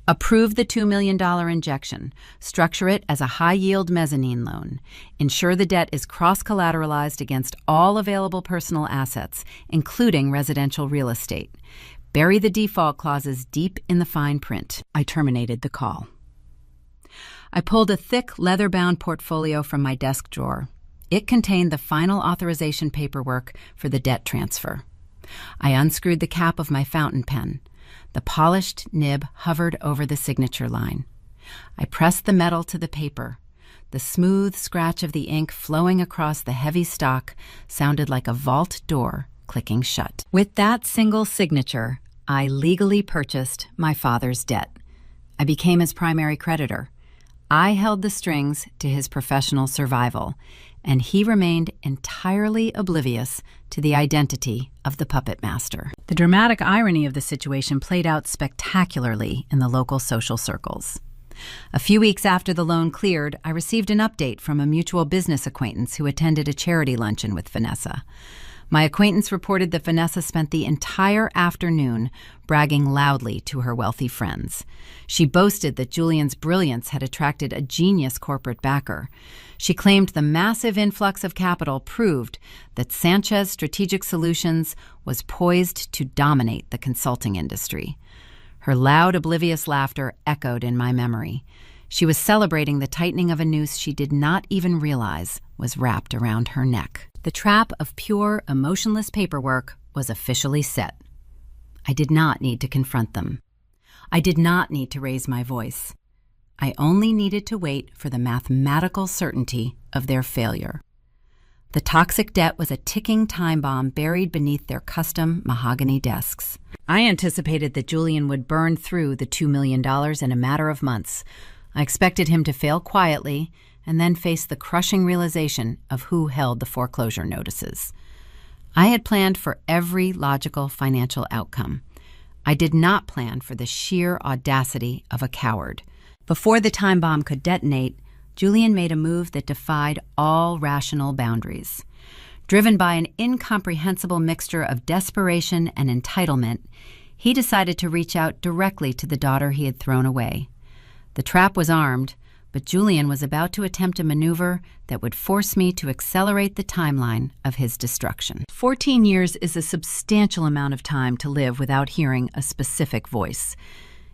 Approve the $2 million injection. Structure it as a high-yield mezzanine loan. Ensure the debt is cross-collateralized against all available personal assets, including residential real estate. Bury the default clauses deep in the fine print. I terminated the call. I pulled a thick, leather-bound portfolio from my desk drawer. It contained the final authorization paperwork for the debt transfer. I unscrewed the cap of my fountain pen. The polished nib hovered over the signature line. I pressed the metal to the paper. The smooth scratch of the ink flowing across the heavy stock sounded like a vault door clicking shut. With that single signature, I legally purchased my father's debt. I became his primary creditor. I held the strings to his professional survival, and he remained entirely oblivious to the identity of the puppet master. The dramatic irony of the situation played out spectacularly in the local social circles. A few weeks after the loan cleared, I received an update from a mutual business acquaintance who attended a charity luncheon with Vanessa. My acquaintance reported that Vanessa spent the entire afternoon bragging loudly to her wealthy friends. She boasted that Julian's brilliance had attracted a genius corporate backer. She claimed the massive influx of capital proved that Sanchez Strategic Solutions was poised to dominate the consulting industry. Her loud, oblivious laughter echoed in my memory. She was celebrating the tightening of a noose she did not even realize was wrapped around her neck. The trap of pure, emotionless paperwork was officially set. I did not need to confront them. I did not need to raise my voice. I only needed to wait for the mathematical certainty of their failure. The toxic debt was a ticking time bomb buried beneath their custom mahogany desks. I anticipated that Julian would burn through the $2 million in a matter of months. I expected him to fail quietly and then face the crushing realization of who held the foreclosure notices. I had planned for every logical financial outcome. I did not plan for the sheer audacity of a coward. Before the time bomb could detonate, Julian made a move that defied all rational boundaries. Driven by an incomprehensible mixture of desperation and entitlement, he decided to reach out directly to the daughter he had thrown away. The trap was armed, but Julian was about to attempt a maneuver that would force me to accelerate the timeline of his destruction. 14 years is a substantial amount of time to live without hearing a specific voice.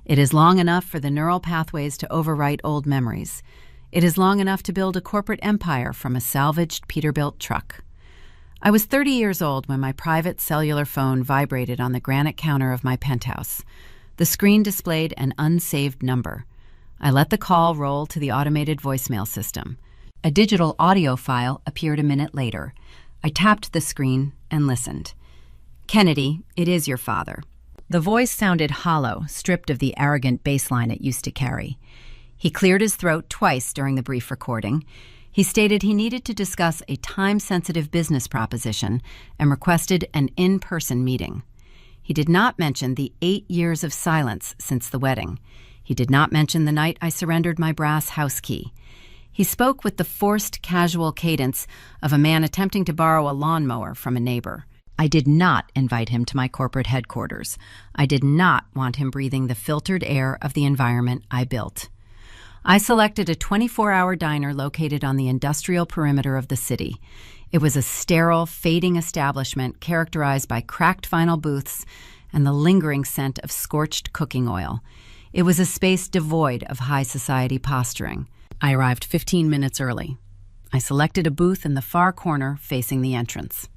It is long enough for the neural pathways to overwrite old memories. It is long enough to build a corporate empire from a salvaged Peterbilt truck. I was 30 years old when my private cellular phone vibrated on the granite counter of my penthouse. The screen displayed an unsaved number. I let the call roll to the automated voicemail system. A digital audio file appeared a minute later. I tapped the screen and listened. "Kennedy, it is your father." The voice sounded hollow, stripped of the arrogant baseline it used to carry. He cleared his throat twice during the brief recording. He stated he needed to discuss a time-sensitive business proposition and requested an in-person meeting. He did not mention the 8 years of silence since the wedding. He did not mention the night I surrendered my brass house key. He spoke with the forced, casual cadence of a man attempting to borrow a lawnmower from a neighbor. I did not invite him to my corporate headquarters. I did not want him breathing the filtered air of the environment I built. I selected a 24-hour diner located on the industrial perimeter of the city. It was a sterile, fading establishment characterized by cracked vinyl booths and the lingering scent of scorched cooking oil. It was a space devoid of high society posturing. I arrived 15 minutes early. I selected a booth in the far corner facing the entrance.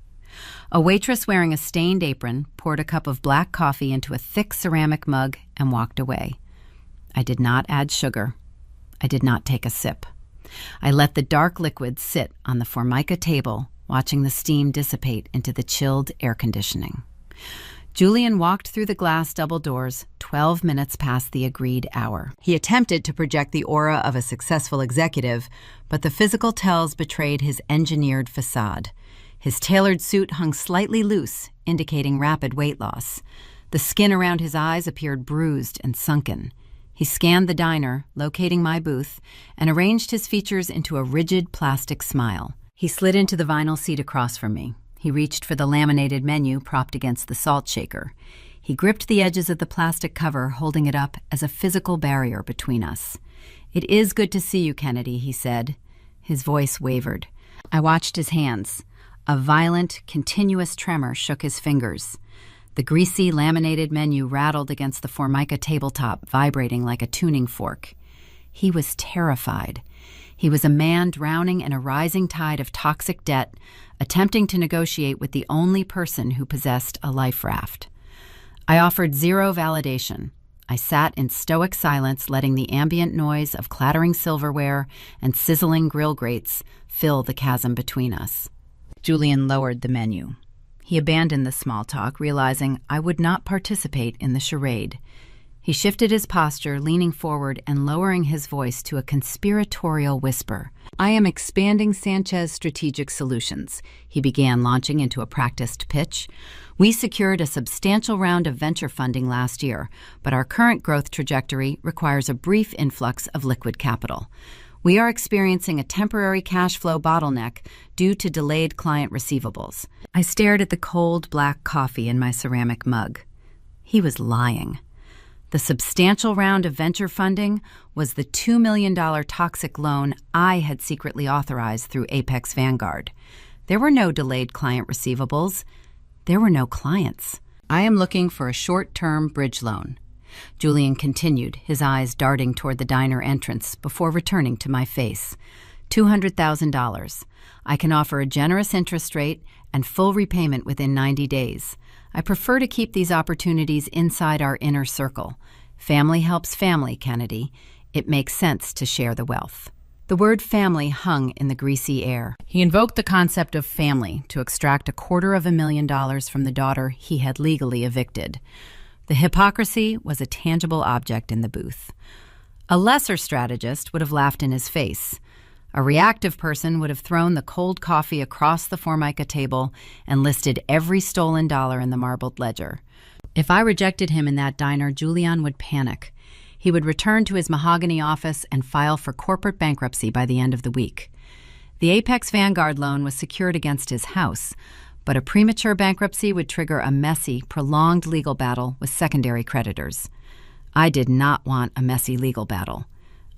A waitress wearing a stained apron poured a cup of black coffee into a thick ceramic mug and walked away. I did not add sugar. I did not take a sip. I let the dark liquid sit on the Formica table, watching the steam dissipate into the chilled air conditioning. Julian walked through the glass double doors 12 minutes past the agreed hour. He attempted to project the aura of a successful executive, but the physical tells betrayed his engineered facade. His tailored suit hung slightly loose, indicating rapid weight loss. The skin around his eyes appeared bruised and sunken. He scanned the diner, locating my booth, and arranged his features into a rigid plastic smile. He slid into the vinyl seat across from me. He reached for the laminated menu propped against the salt shaker. He gripped the edges of the plastic cover, holding it up as a physical barrier between us. "It is good to see you, Kennedy," he said. His voice wavered. I watched his hands. A violent, continuous tremor shook his fingers. The greasy, laminated menu rattled against the Formica tabletop, vibrating like a tuning fork. He was terrified. He was a man drowning in a rising tide of toxic debt, attempting to negotiate with the only person who possessed a life raft. I offered zero validation. I sat in stoic silence, letting the ambient noise of clattering silverware and sizzling grill grates fill the chasm between us. Julian lowered the menu. He abandoned the small talk, realizing I would not participate in the charade. He shifted his posture, leaning forward and lowering his voice to a conspiratorial whisper. "I am expanding Sanchez Strategic Solutions," he began, launching into a practiced pitch. "We secured a substantial round of venture funding last year, but our current growth trajectory requires a brief influx of liquid capital. We are experiencing a temporary cash flow bottleneck due to delayed client receivables." I stared at the cold black coffee in my ceramic mug. He was lying. The substantial round of venture funding was the $2 million toxic loan I had secretly authorized through Apex Vanguard. There were no delayed client receivables. There were no clients. "I am looking for a short-term bridge loan," Julian continued, his eyes darting toward the diner entrance before returning to my face. $200,000. I can offer a generous interest rate and full repayment within 90 days. I prefer to keep these opportunities inside our inner circle. Family helps family, Kennedy. It makes sense to share the wealth. The word family hung in the greasy air. He invoked the concept of family to extract $250,000 from the daughter he had legally evicted. The hypocrisy was a tangible object in the booth. A lesser strategist would have laughed in his face. A reactive person would have thrown the cold coffee across the Formica table and listed every stolen dollar in the marbled ledger. If I rejected him in that diner, Julian would panic. He would return to his mahogany office and file for corporate bankruptcy by the end of the week. The Apex Vanguard loan was secured against his house, but a premature bankruptcy would trigger a messy, prolonged legal battle with secondary creditors. I did not want a messy legal battle.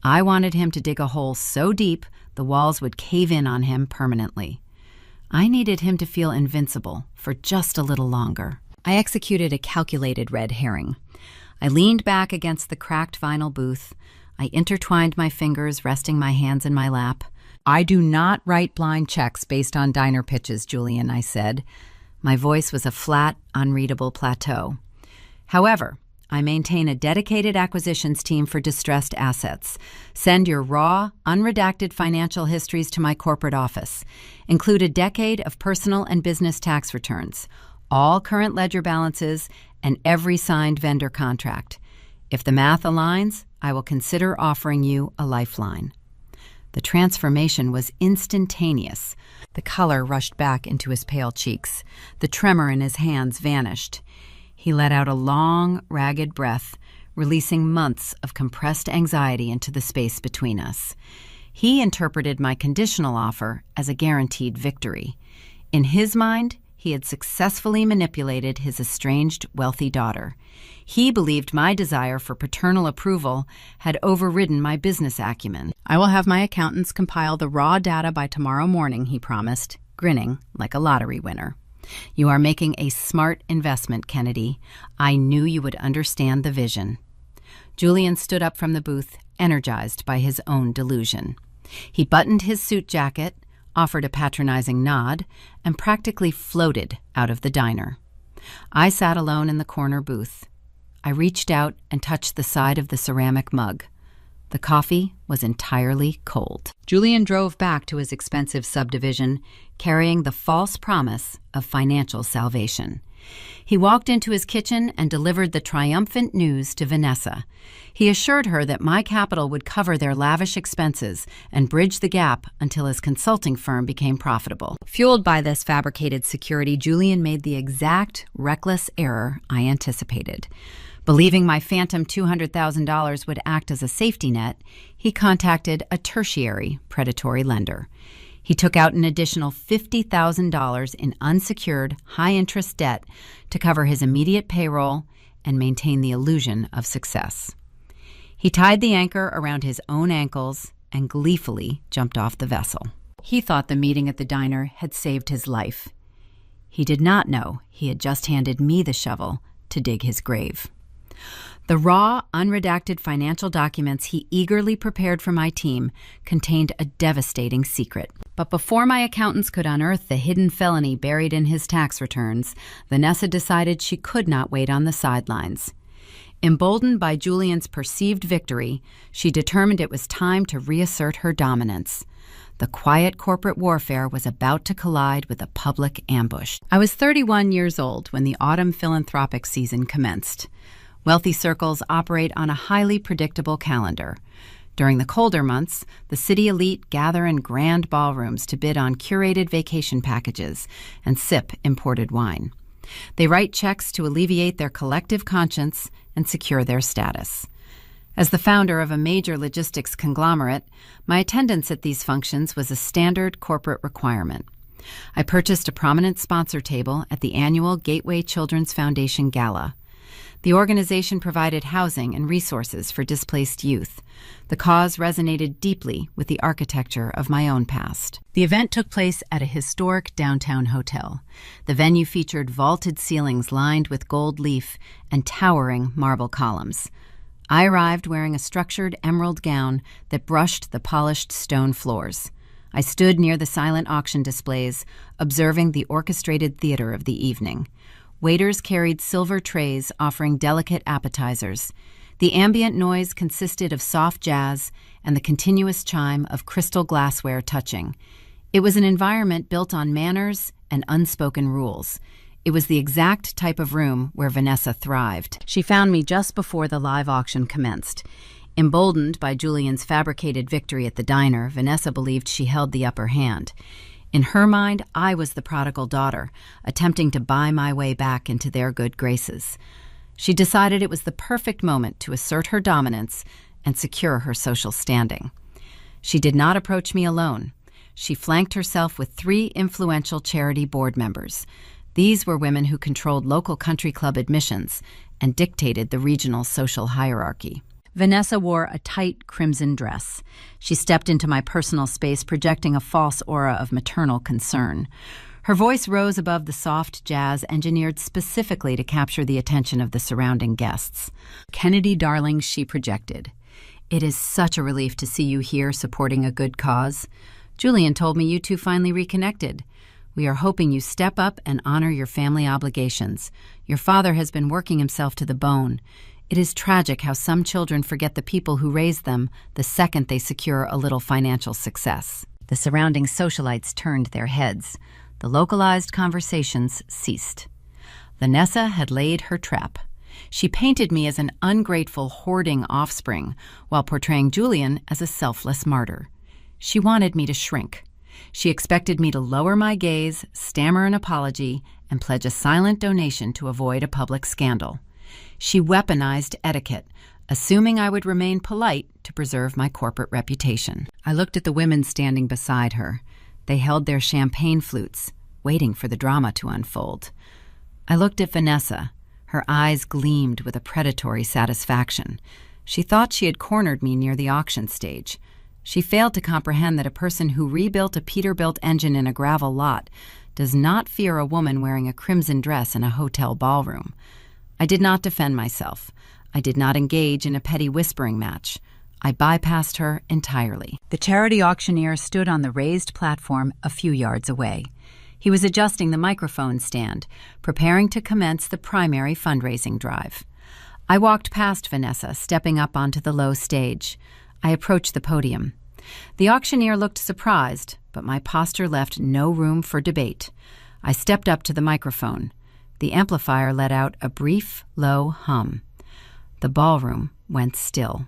I wanted him to dig a hole so deep the walls would cave in on him permanently. I needed him to feel invincible for just a little longer. I executed a calculated red herring. I leaned back against the cracked vinyl booth. I intertwined my fingers, resting my hands in my lap. "I do not write blind checks based on diner pitches, Julian," I said. My voice was a flat, unreadable plateau. "However, I maintain a dedicated acquisitions team for distressed assets. Send your raw, unredacted financial histories to my corporate office. Include a decade of personal and business tax returns, all current ledger balances, and every signed vendor contract. If the math aligns, I will consider offering you a lifeline." The transformation was instantaneous. The color rushed back into his pale cheeks. The tremor in his hands vanished. He let out a long, ragged breath, releasing months of compressed anxiety into the space between us. He interpreted my conditional offer as a guaranteed victory. In his mind, he had successfully manipulated his estranged wealthy daughter. He believed my desire for paternal approval had overridden my business acumen. "I will have my accountants compile the raw data by tomorrow morning," he promised, grinning like a lottery winner. "You are making a smart investment, Kennedy. I knew you would understand the vision." Julian stood up from the booth, energized by his own delusion. He buttoned his suit jacket, offered a patronizing nod, and practically floated out of the diner. I sat alone in the corner booth. I reached out and touched the side of the ceramic mug. The coffee was entirely cold. Julian drove back to his expensive subdivision, carrying the false promise of financial salvation. He walked into his kitchen and delivered the triumphant news to Vanessa. He assured her that my capital would cover their lavish expenses and bridge the gap until his consulting firm became profitable. Fueled by this fabricated security, Julian made the exact reckless error I anticipated. Believing my phantom $200,000 would act as a safety net, he contacted a tertiary predatory lender. He took out an additional $50,000 in unsecured, high-interest debt to cover his immediate payroll and maintain the illusion of success. He tied the anchor around his own ankles and gleefully jumped off the vessel. He thought the meeting at the diner had saved his life. He did not know he had just handed me the shovel to dig his grave. The raw, unredacted financial documents he eagerly prepared for my team contained a devastating secret. But before my accountants could unearth the hidden felony buried in his tax returns, Vanessa decided she could not wait on the sidelines. Emboldened by Julian's perceived victory, she determined it was time to reassert her dominance. The quiet corporate warfare was about to collide with a public ambush. I was 31 years old when the autumn philanthropic season commenced. Wealthy circles operate on a highly predictable calendar. During the colder months, the city elite gather in grand ballrooms to bid on curated vacation packages and sip imported wine. They write checks to alleviate their collective conscience and secure their status. As the founder of a major logistics conglomerate, my attendance at these functions was a standard corporate requirement. I purchased a prominent sponsor table at the annual Gateway Children's Foundation Gala. The organization provided housing and resources for displaced youth. The cause resonated deeply with the architecture of my own past. The event took place at a historic downtown hotel. The venue featured vaulted ceilings lined with gold leaf and towering marble columns. I arrived wearing a structured emerald gown that brushed the polished stone floors. I stood near the silent auction displays, observing the orchestrated theater of the evening. Waiters carried silver trays offering delicate appetizers. The ambient noise consisted of soft jazz and the continuous chime of crystal glassware touching. It was an environment built on manners and unspoken rules. It was the exact type of room where Vanessa thrived. She found me just before the live auction commenced. Emboldened by Julian's fabricated victory at the diner, Vanessa believed she held the upper hand. In her mind, I was the prodigal daughter, attempting to buy my way back into their good graces. She decided it was the perfect moment to assert her dominance and secure her social standing. She did not approach me alone. She flanked herself with 3 influential charity board members. These were women who controlled local country club admissions and dictated the regional social hierarchy. Vanessa wore a tight crimson dress. She stepped into my personal space, projecting a false aura of maternal concern. Her voice rose above the soft jazz engineered specifically to capture the attention of the surrounding guests. "Kennedy, darling," she projected. "It is such a relief to see you here supporting a good cause. Julian told me you two finally reconnected. We are hoping you step up and honor your family obligations. Your father has been working himself to the bone. It is tragic how some children forget the people who raised them the second they secure a little financial success." The surrounding socialites turned their heads. The localized conversations ceased. Vanessa had laid her trap. She painted me as an ungrateful, hoarding offspring, while portraying Julian as a selfless martyr. She wanted me to shrink. She expected me to lower my gaze, stammer an apology, and pledge a silent donation to avoid a public scandal. She weaponized etiquette, assuming I would remain polite to preserve my corporate reputation. I looked at the women standing beside her. They held their champagne flutes, waiting for the drama to unfold. I looked at Vanessa. Her eyes gleamed with a predatory satisfaction. She thought she had cornered me near the auction stage. She failed to comprehend that a person who rebuilt a Peterbilt engine in a gravel lot does not fear a woman wearing a crimson dress in a hotel ballroom. I did not defend myself. I did not engage in a petty whispering match. I bypassed her entirely. The charity auctioneer stood on the raised platform a few yards away. He was adjusting the microphone stand, preparing to commence the primary fundraising drive. I walked past Vanessa, stepping up onto the low stage. I approached the podium. The auctioneer looked surprised, but my posture left no room for debate. I stepped up to the microphone. The amplifier let out a brief, low hum. The ballroom went still.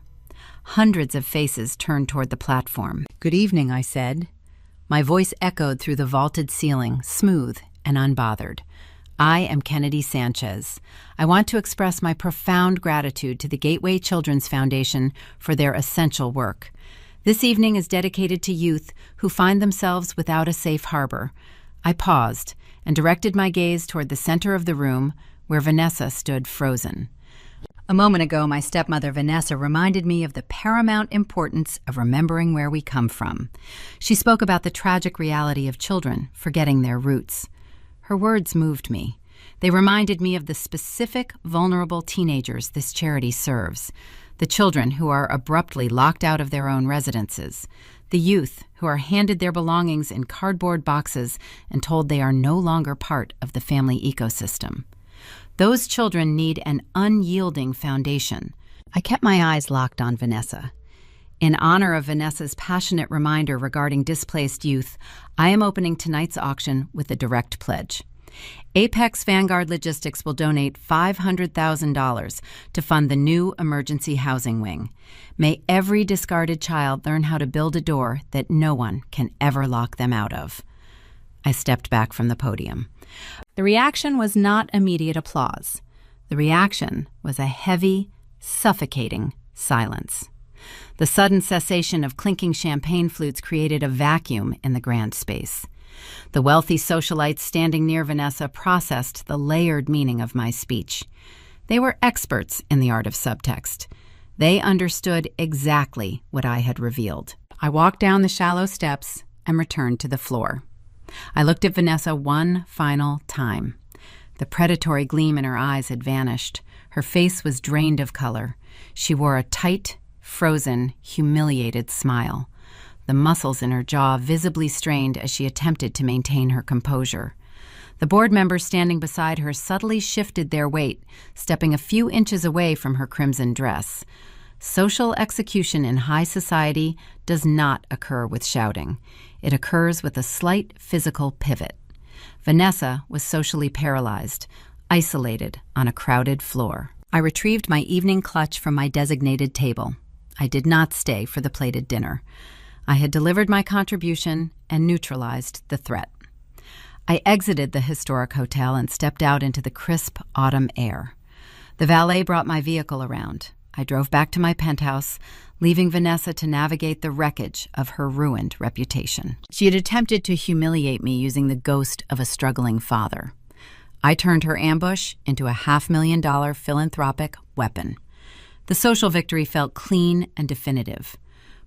Hundreds of faces turned toward the platform. "Good evening," I said. My voice echoed through the vaulted ceiling, smooth and unbothered. "I am Kennedy Sanchez. I want to express my profound gratitude to the Gateway Children's Foundation for their essential work. This evening is dedicated to youth who find themselves without a safe harbor." I paused and directed my gaze toward the center of the room where Vanessa stood frozen. A moment ago, my stepmother Vanessa reminded me of the paramount importance of remembering where we come from. She spoke about the tragic reality of children forgetting their roots. Her words moved me. They reminded me of the specific, vulnerable teenagers this charity serves, the children who are abruptly locked out of their own residences, the youth who are handed their belongings in cardboard boxes and told they are no longer part of the family ecosystem. Those children need an unyielding foundation. I kept my eyes locked on Vanessa. In honor of Vanessa's passionate reminder regarding displaced youth, I am opening tonight's auction with a direct pledge. Apex Vanguard Logistics will donate $500,000 to fund the new emergency housing wing. May every discarded child learn how to build a door that no one can ever lock them out of. I stepped back from the podium. The reaction was not immediate applause. The reaction was a heavy, suffocating silence. The sudden cessation of clinking champagne flutes created a vacuum in the grand space. The wealthy socialites standing near Vanessa processed the layered meaning of my speech. They were experts in the art of subtext. They understood exactly what I had revealed. I walked down the shallow steps and returned to the floor. I looked at Vanessa one final time. The predatory gleam in her eyes had vanished. Her face was drained of color. She wore a tight, frozen, humiliated smile. The muscles in her jaw visibly strained as she attempted to maintain her composure. The board members standing beside her subtly shifted their weight, stepping a few inches away from her crimson dress. Social execution in high society does not occur with shouting. It occurs with a slight physical pivot. Vanessa was socially paralyzed, isolated on a crowded floor. I retrieved my evening clutch from my designated table. I did not stay for the plated dinner. I had delivered my contribution and neutralized the threat. I exited the historic hotel and stepped out into the crisp autumn air. The valet brought my vehicle around. I drove back to my penthouse, leaving Vanessa to navigate the wreckage of her ruined reputation. She had attempted to humiliate me using the ghost of a struggling father. I turned her ambush into a $500,000 philanthropic weapon. The social victory felt clean and definitive,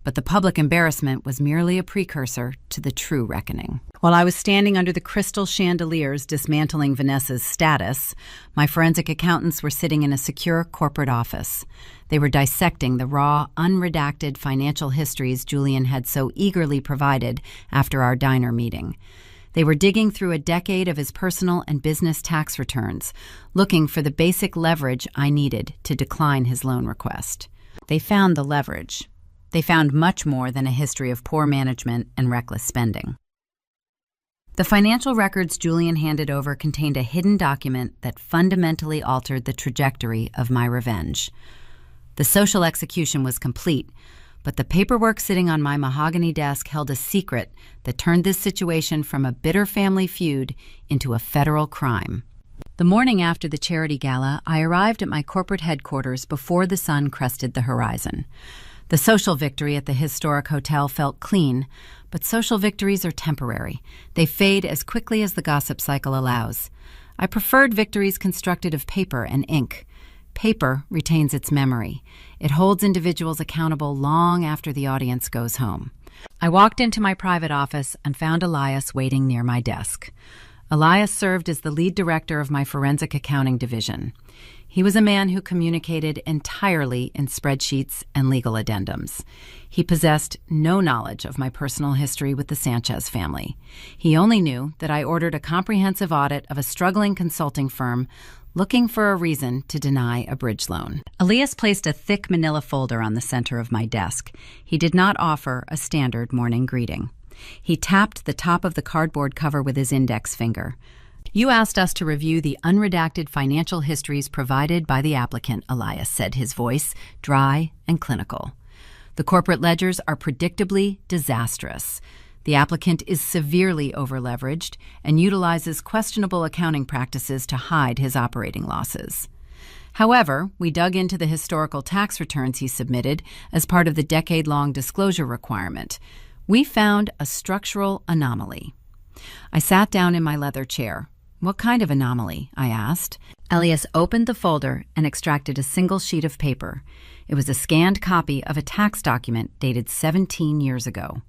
but the public embarrassment was merely a precursor to the true reckoning. While I was standing under the crystal chandeliers dismantling Vanessa's status, my forensic accountants were sitting in a secure corporate office. They were dissecting the raw, unredacted financial histories Julian had so eagerly provided after our diner meeting. They were digging through a decade of his personal and business tax returns, looking for the basic leverage I needed to decline his loan request. They found the leverage. They found much more than a history of poor management and reckless spending. The financial records Julian handed over contained a hidden document that fundamentally altered the trajectory of my revenge. The social execution was complete, but the paperwork sitting on my mahogany desk held a secret that turned this situation from a bitter family feud into a federal crime. The morning after the charity gala, I arrived at my corporate headquarters before the sun crested the horizon. The social victory at the historic hotel felt clean, but social victories are temporary. They fade as quickly as the gossip cycle allows. I preferred victories constructed of paper and ink. Paper retains its memory. It holds individuals accountable long after the audience goes home. I walked into my private office and found Elias waiting near my desk. Elias served as the lead director of my forensic accounting division. He was a man who communicated entirely in spreadsheets and legal addendums. He possessed no knowledge of my personal history with the Sanchez family. He only knew that I ordered a comprehensive audit of a struggling consulting firm looking for a reason to deny a bridge loan. Elias placed a thick manila folder on the center of my desk. He did not offer a standard morning greeting. He tapped the top of the cardboard cover with his index finger. "You asked us to review the unredacted financial histories provided by the applicant," Elias said, his voice dry and clinical. "The corporate ledgers are predictably disastrous. The applicant is severely overleveraged and utilizes questionable accounting practices to hide his operating losses. However, we dug into the historical tax returns he submitted as part of the decade-long disclosure requirement. We found a structural anomaly." I sat down in my leather chair. "What kind of anomaly?" I asked. Elias opened the folder and extracted a single sheet of paper. It was a scanned copy of a tax document dated 17 years ago.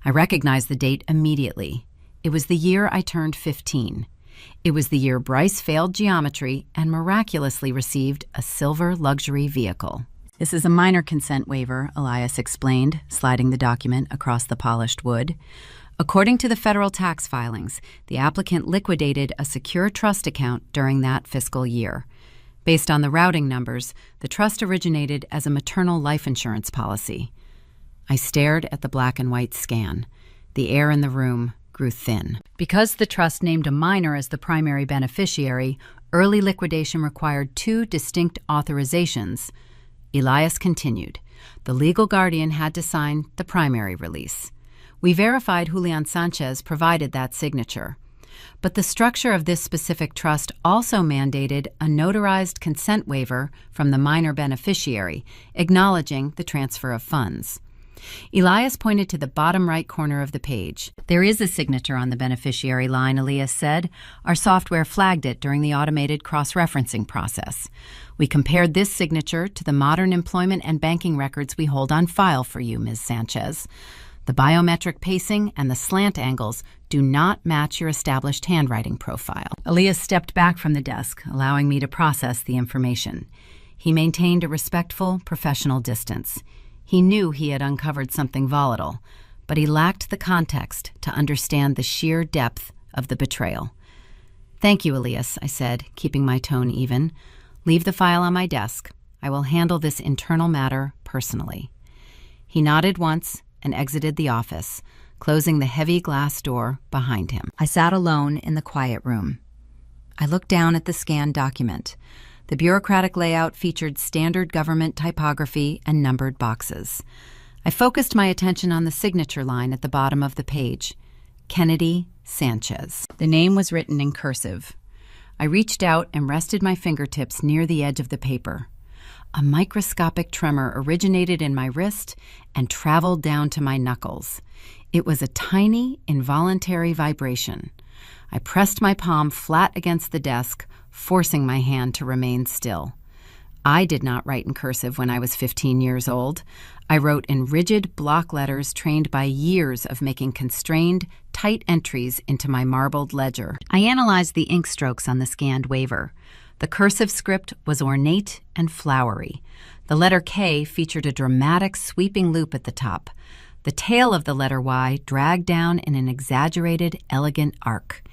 I recognized the date immediately. It was the year I turned 15. It was the year Bryce failed geometry and miraculously received a silver luxury vehicle. "This is a minor consent waiver," Elias explained, sliding the document across the polished wood. "According to the federal tax filings, the applicant liquidated a secure trust account during that fiscal year. Based on the routing numbers, the trust originated as a maternal life insurance policy." I stared at the black and white scan. The air in the room grew thin. Because the trust named a minor as the primary beneficiary, early liquidation required two distinct authorizations. Elias continued. The legal guardian had to sign the primary release. We verified Julian Sanchez provided that signature. But the structure of this specific trust also mandated a notarized consent waiver from the minor beneficiary, acknowledging the transfer of funds. Elias pointed to the bottom right corner of the page. "There is a signature on the beneficiary line," Elias said. "Our software flagged it during the automated cross-referencing process. We compared this signature to the modern employment and banking records we hold on file for you, Ms. Sanchez. The biometric pacing and the slant angles do not match your established handwriting profile." Elias stepped back from the desk, allowing me to process the information. He maintained a respectful, professional distance. He knew he had uncovered something volatile, but he lacked the context to understand the sheer depth of the betrayal. "Thank you, Elias," I said, keeping my tone even. "Leave the file on my desk. I will handle this internal matter personally." He nodded once and exited the office, closing the heavy glass door behind him. I sat alone in the quiet room. I looked down at the scanned document. The bureaucratic layout featured standard government typography and numbered boxes. I focused my attention on the signature line at the bottom of the page. Kennedy Sanchez. The name was written in cursive. I reached out and rested my fingertips near the edge of the paper. A microscopic tremor originated in my wrist and traveled down to my knuckles. It was a tiny, involuntary vibration. I pressed my palm flat against the desk, forcing my hand to remain still. I did not write in cursive when I was 15 years old. I wrote in rigid block letters trained by years of making constrained, tight entries into my marbled ledger. I analyzed the ink strokes on the scanned waiver. The cursive script was ornate and flowery. The letter K featured a dramatic sweeping loop at the top. The tail of the letter Y dragged down in an exaggerated, elegant arc.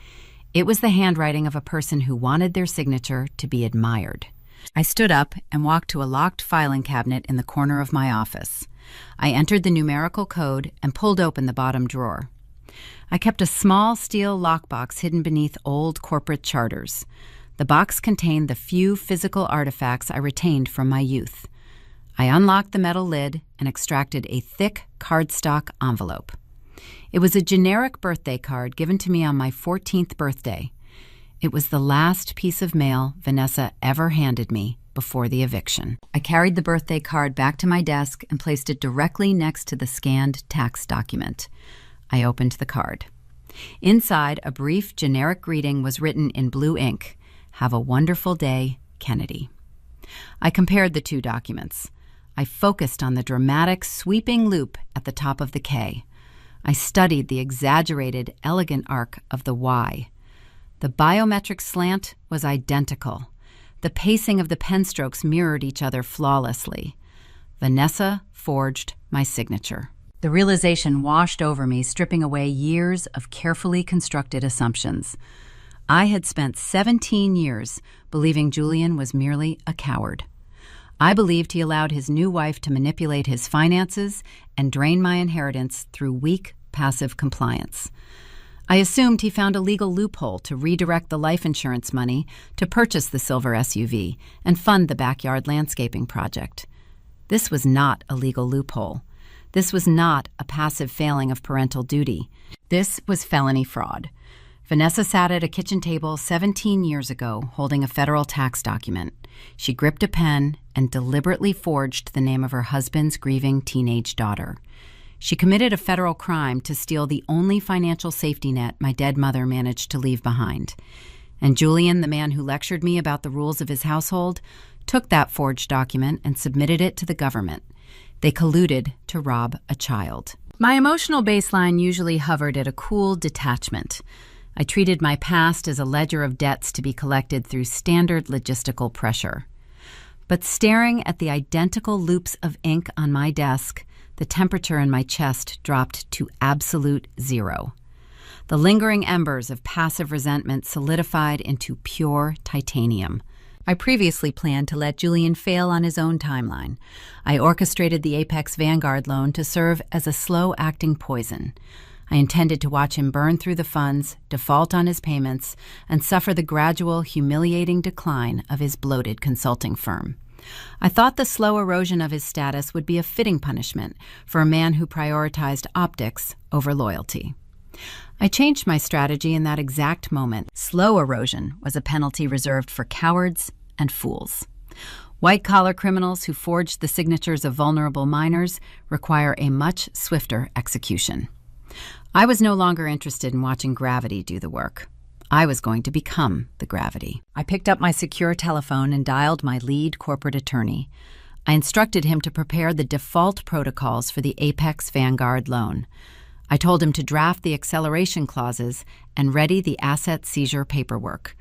It was the handwriting of a person who wanted their signature to be admired. I stood up and walked to a locked filing cabinet in the corner of my office. I entered the numerical code and pulled open the bottom drawer. I kept a small steel lockbox hidden beneath old corporate charters. The box contained the few physical artifacts I retained from my youth. I unlocked the metal lid and extracted a thick cardstock envelope. It was a generic birthday card given to me on my 14th birthday. It was the last piece of mail Vanessa ever handed me before the eviction. I carried the birthday card back to my desk and placed it directly next to the scanned tax document. I opened the card. Inside, a brief, generic greeting was written in blue ink. "Have a wonderful day, Kennedy." I compared the two documents. I focused on the dramatic, sweeping loop at the top of the K. I studied the exaggerated, elegant arc of the Y. The biometric slant was identical. The pacing of the pen strokes mirrored each other flawlessly. Vanessa forged my signature. The realization washed over me, stripping away years of carefully constructed assumptions. I had spent 17 years believing Julian was merely a coward. I believed he allowed his new wife to manipulate his finances and drain my inheritance through weak, passive compliance. I assumed he found a legal loophole to redirect the life insurance money to purchase the silver SUV and fund the backyard landscaping project. This was not a legal loophole. This was not a passive failing of parental duty. This was felony fraud. Vanessa sat at a kitchen table 17 years ago holding a federal tax document. She gripped a pen and deliberately forged the name of her husband's grieving teenage daughter. She committed a federal crime to steal the only financial safety net my dead mother managed to leave behind. And Julian, the man who lectured me about the rules of his household, took that forged document and submitted it to the government. They colluded to rob a child. My emotional baseline usually hovered at a cool detachment. I treated my past as a ledger of debts to be collected through standard logistical pressure. But staring at the identical loops of ink on my desk, the temperature in my chest dropped to absolute zero. The lingering embers of passive resentment solidified into pure titanium. I previously planned to let Julian fail on his own timeline. I orchestrated the Apex Vanguard loan to serve as a slow-acting poison. I intended to watch him burn through the funds, default on his payments, and suffer the gradual, humiliating decline of his bloated consulting firm. I thought the slow erosion of his status would be a fitting punishment for a man who prioritized optics over loyalty. I changed my strategy in that exact moment. Slow erosion was a penalty reserved for cowards and fools. White-collar criminals who forged the signatures of vulnerable minors require a much swifter execution. I was no longer interested in watching gravity do the work. I was going to become the gravity. I picked up my secure telephone and dialed my lead corporate attorney. I instructed him to prepare the default protocols for the Apex Vanguard loan. I told him to draft the acceleration clauses and ready the asset seizure paperwork.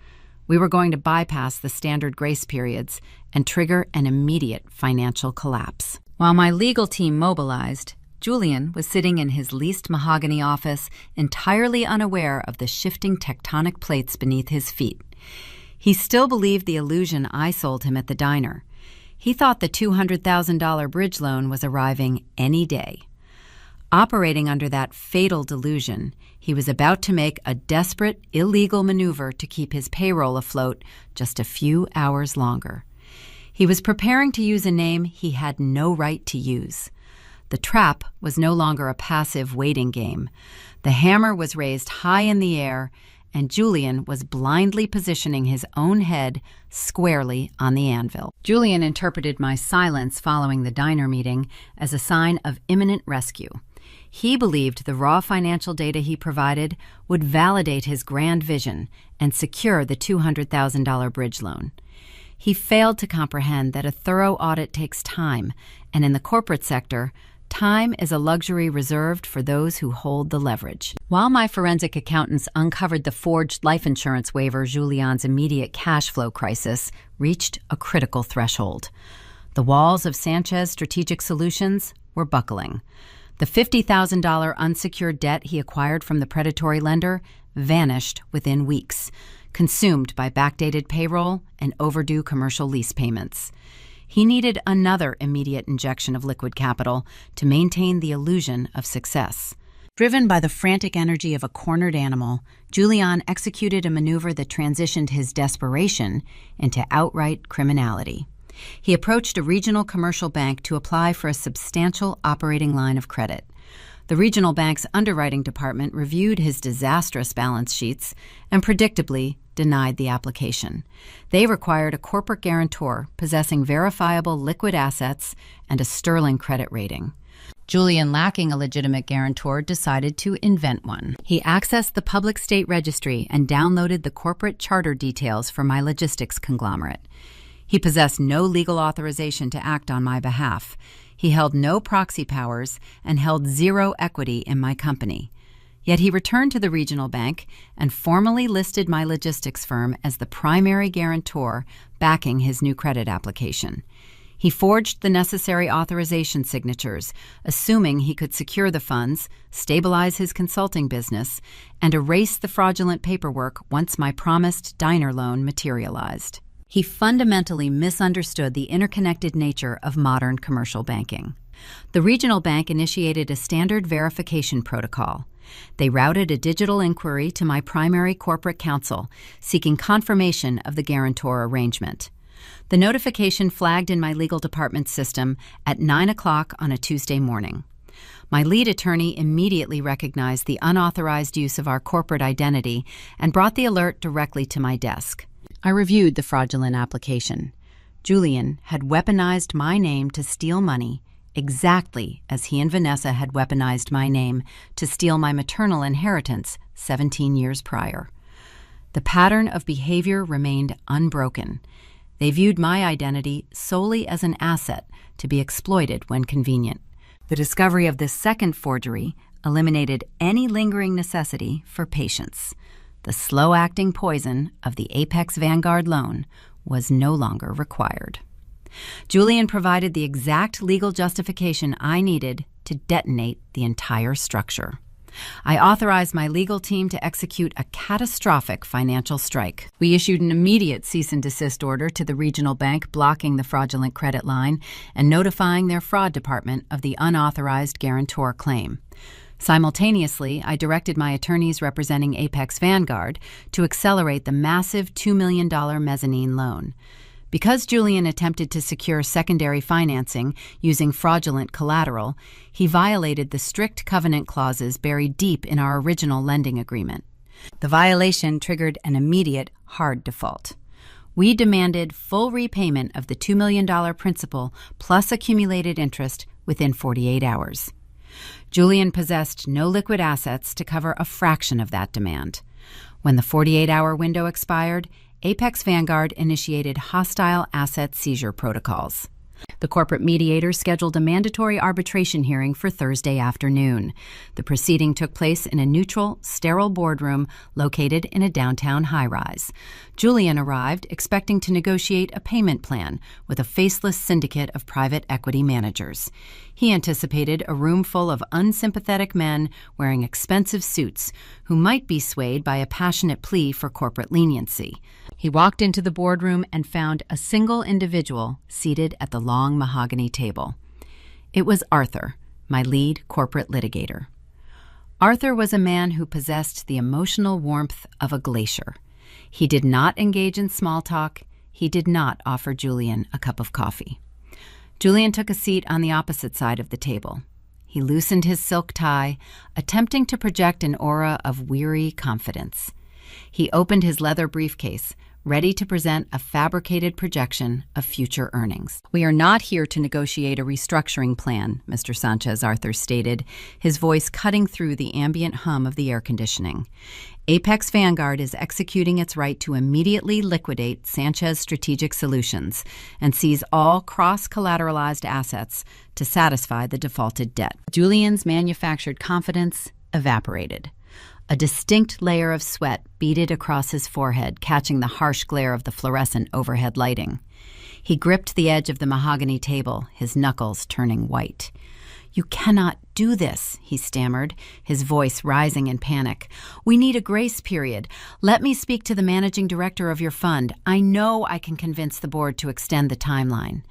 We were going to bypass the standard grace periods and trigger an immediate financial collapse. While my legal team mobilized, Julian was sitting in his leased mahogany office, entirely unaware of the shifting tectonic plates beneath his feet. He still believed the illusion I sold him at the diner. He thought the $200,000 bridge loan was arriving any day. Operating under that fatal delusion, he was about to make a desperate, illegal maneuver to keep his payroll afloat just a few hours longer. He was preparing to use a name he had no right to use. The trap was no longer a passive waiting game. The hammer was raised high in the air, and Julian was blindly positioning his own head squarely on the anvil. Julian interpreted my silence following the diner meeting as a sign of imminent rescue. He believed the raw financial data he provided would validate his grand vision and secure the $200,000 bridge loan. He failed to comprehend that a thorough audit takes time, and in the corporate sector, time is a luxury reserved for those who hold the leverage. While my forensic accountants uncovered the forged life insurance waiver, Julian's immediate cash flow crisis reached a critical threshold. The walls of Sanchez Strategic Solutions were buckling. The $50,000 unsecured debt he acquired from the predatory lender vanished within weeks, consumed by backdated payroll and overdue commercial lease payments. He needed another immediate injection of liquid capital to maintain the illusion of success. Driven by the frantic energy of a cornered animal, Julian executed a maneuver that transitioned his desperation into outright criminality. He approached a regional commercial bank to apply for a substantial operating line of credit. The regional bank's underwriting department reviewed his disastrous balance sheets and, predictably, denied the application. They required a corporate guarantor possessing verifiable liquid assets and a sterling credit rating. Julian, lacking a legitimate guarantor, decided to invent one. He accessed the public state registry and downloaded the corporate charter details for my logistics conglomerate. He possessed no legal authorization to act on my behalf. He held no proxy powers and held zero equity in my company. Yet he returned to the regional bank and formally listed my logistics firm as the primary guarantor backing his new credit application. He forged the necessary authorization signatures, assuming he could secure the funds, stabilize his consulting business, and erase the fraudulent paperwork once my promised diner loan materialized. He fundamentally misunderstood the interconnected nature of modern commercial banking. The regional bank initiated a standard verification protocol. They routed a digital inquiry to my primary corporate counsel, seeking confirmation of the guarantor arrangement. The notification flagged in my legal department system at 9 o'clock on a Tuesday morning. My lead attorney immediately recognized the unauthorized use of our corporate identity and brought the alert directly to my desk. I reviewed the fraudulent application. Julian had weaponized my name to steal money, exactly as he and Vanessa had weaponized my name to steal my maternal inheritance 17 years prior. The pattern of behavior remained unbroken. They viewed my identity solely as an asset to be exploited when convenient. The discovery of this second forgery eliminated any lingering necessity for patience. The slow-acting poison of the Apex Vanguard loan was no longer required. Julian provided the exact legal justification I needed to detonate the entire structure. I authorized my legal team to execute a catastrophic financial strike. We issued an immediate cease and desist order to the regional bank blocking the fraudulent credit line and notifying their fraud department of the unauthorized guarantor claim. Simultaneously, I directed my attorneys representing Apex Vanguard to accelerate the massive $2 million mezzanine loan. Because Julian attempted to secure secondary financing using fraudulent collateral, he violated the strict covenant clauses buried deep in our original lending agreement. The violation triggered an immediate hard default. We demanded full repayment of the $2 million principal plus accumulated interest within 48 hours. Julian possessed no liquid assets to cover a fraction of that demand. When the 48-hour window expired, Apex Vanguard initiated hostile asset seizure protocols. The corporate mediator scheduled a mandatory arbitration hearing for Thursday afternoon. The proceeding took place in a neutral, sterile boardroom located in a downtown high-rise. Julian arrived expecting to negotiate a payment plan with a faceless syndicate of private equity managers. He anticipated a room full of unsympathetic men wearing expensive suits who might be swayed by a passionate plea for corporate leniency. He walked into the boardroom and found a single individual seated at the long mahogany table. It was Arthur, my lead corporate litigator. Arthur was a man who possessed the emotional warmth of a glacier. He did not engage in small talk. He did not offer Julian a cup of coffee. Julian took a seat on the opposite side of the table. He loosened his silk tie, attempting to project an aura of weary confidence. He opened his leather briefcase, ready to present a fabricated projection of future earnings. "We are not here to negotiate a restructuring plan," Mr. Sanchez Arthur stated, his voice cutting through the ambient hum of the air conditioning. Apex Vanguard is executing its right to immediately liquidate Sanchez Strategic Solutions and seize all cross-collateralized assets to satisfy the defaulted debt. Julian's manufactured confidence evaporated. A distinct layer of sweat beaded across his forehead, catching the harsh glare of the fluorescent overhead lighting. He gripped the edge of the mahogany table, his knuckles turning white. "You cannot do this," he stammered, his voice rising in panic. "We need a grace period. Let me speak to the managing director of your fund. I know I can convince the board to extend the timeline."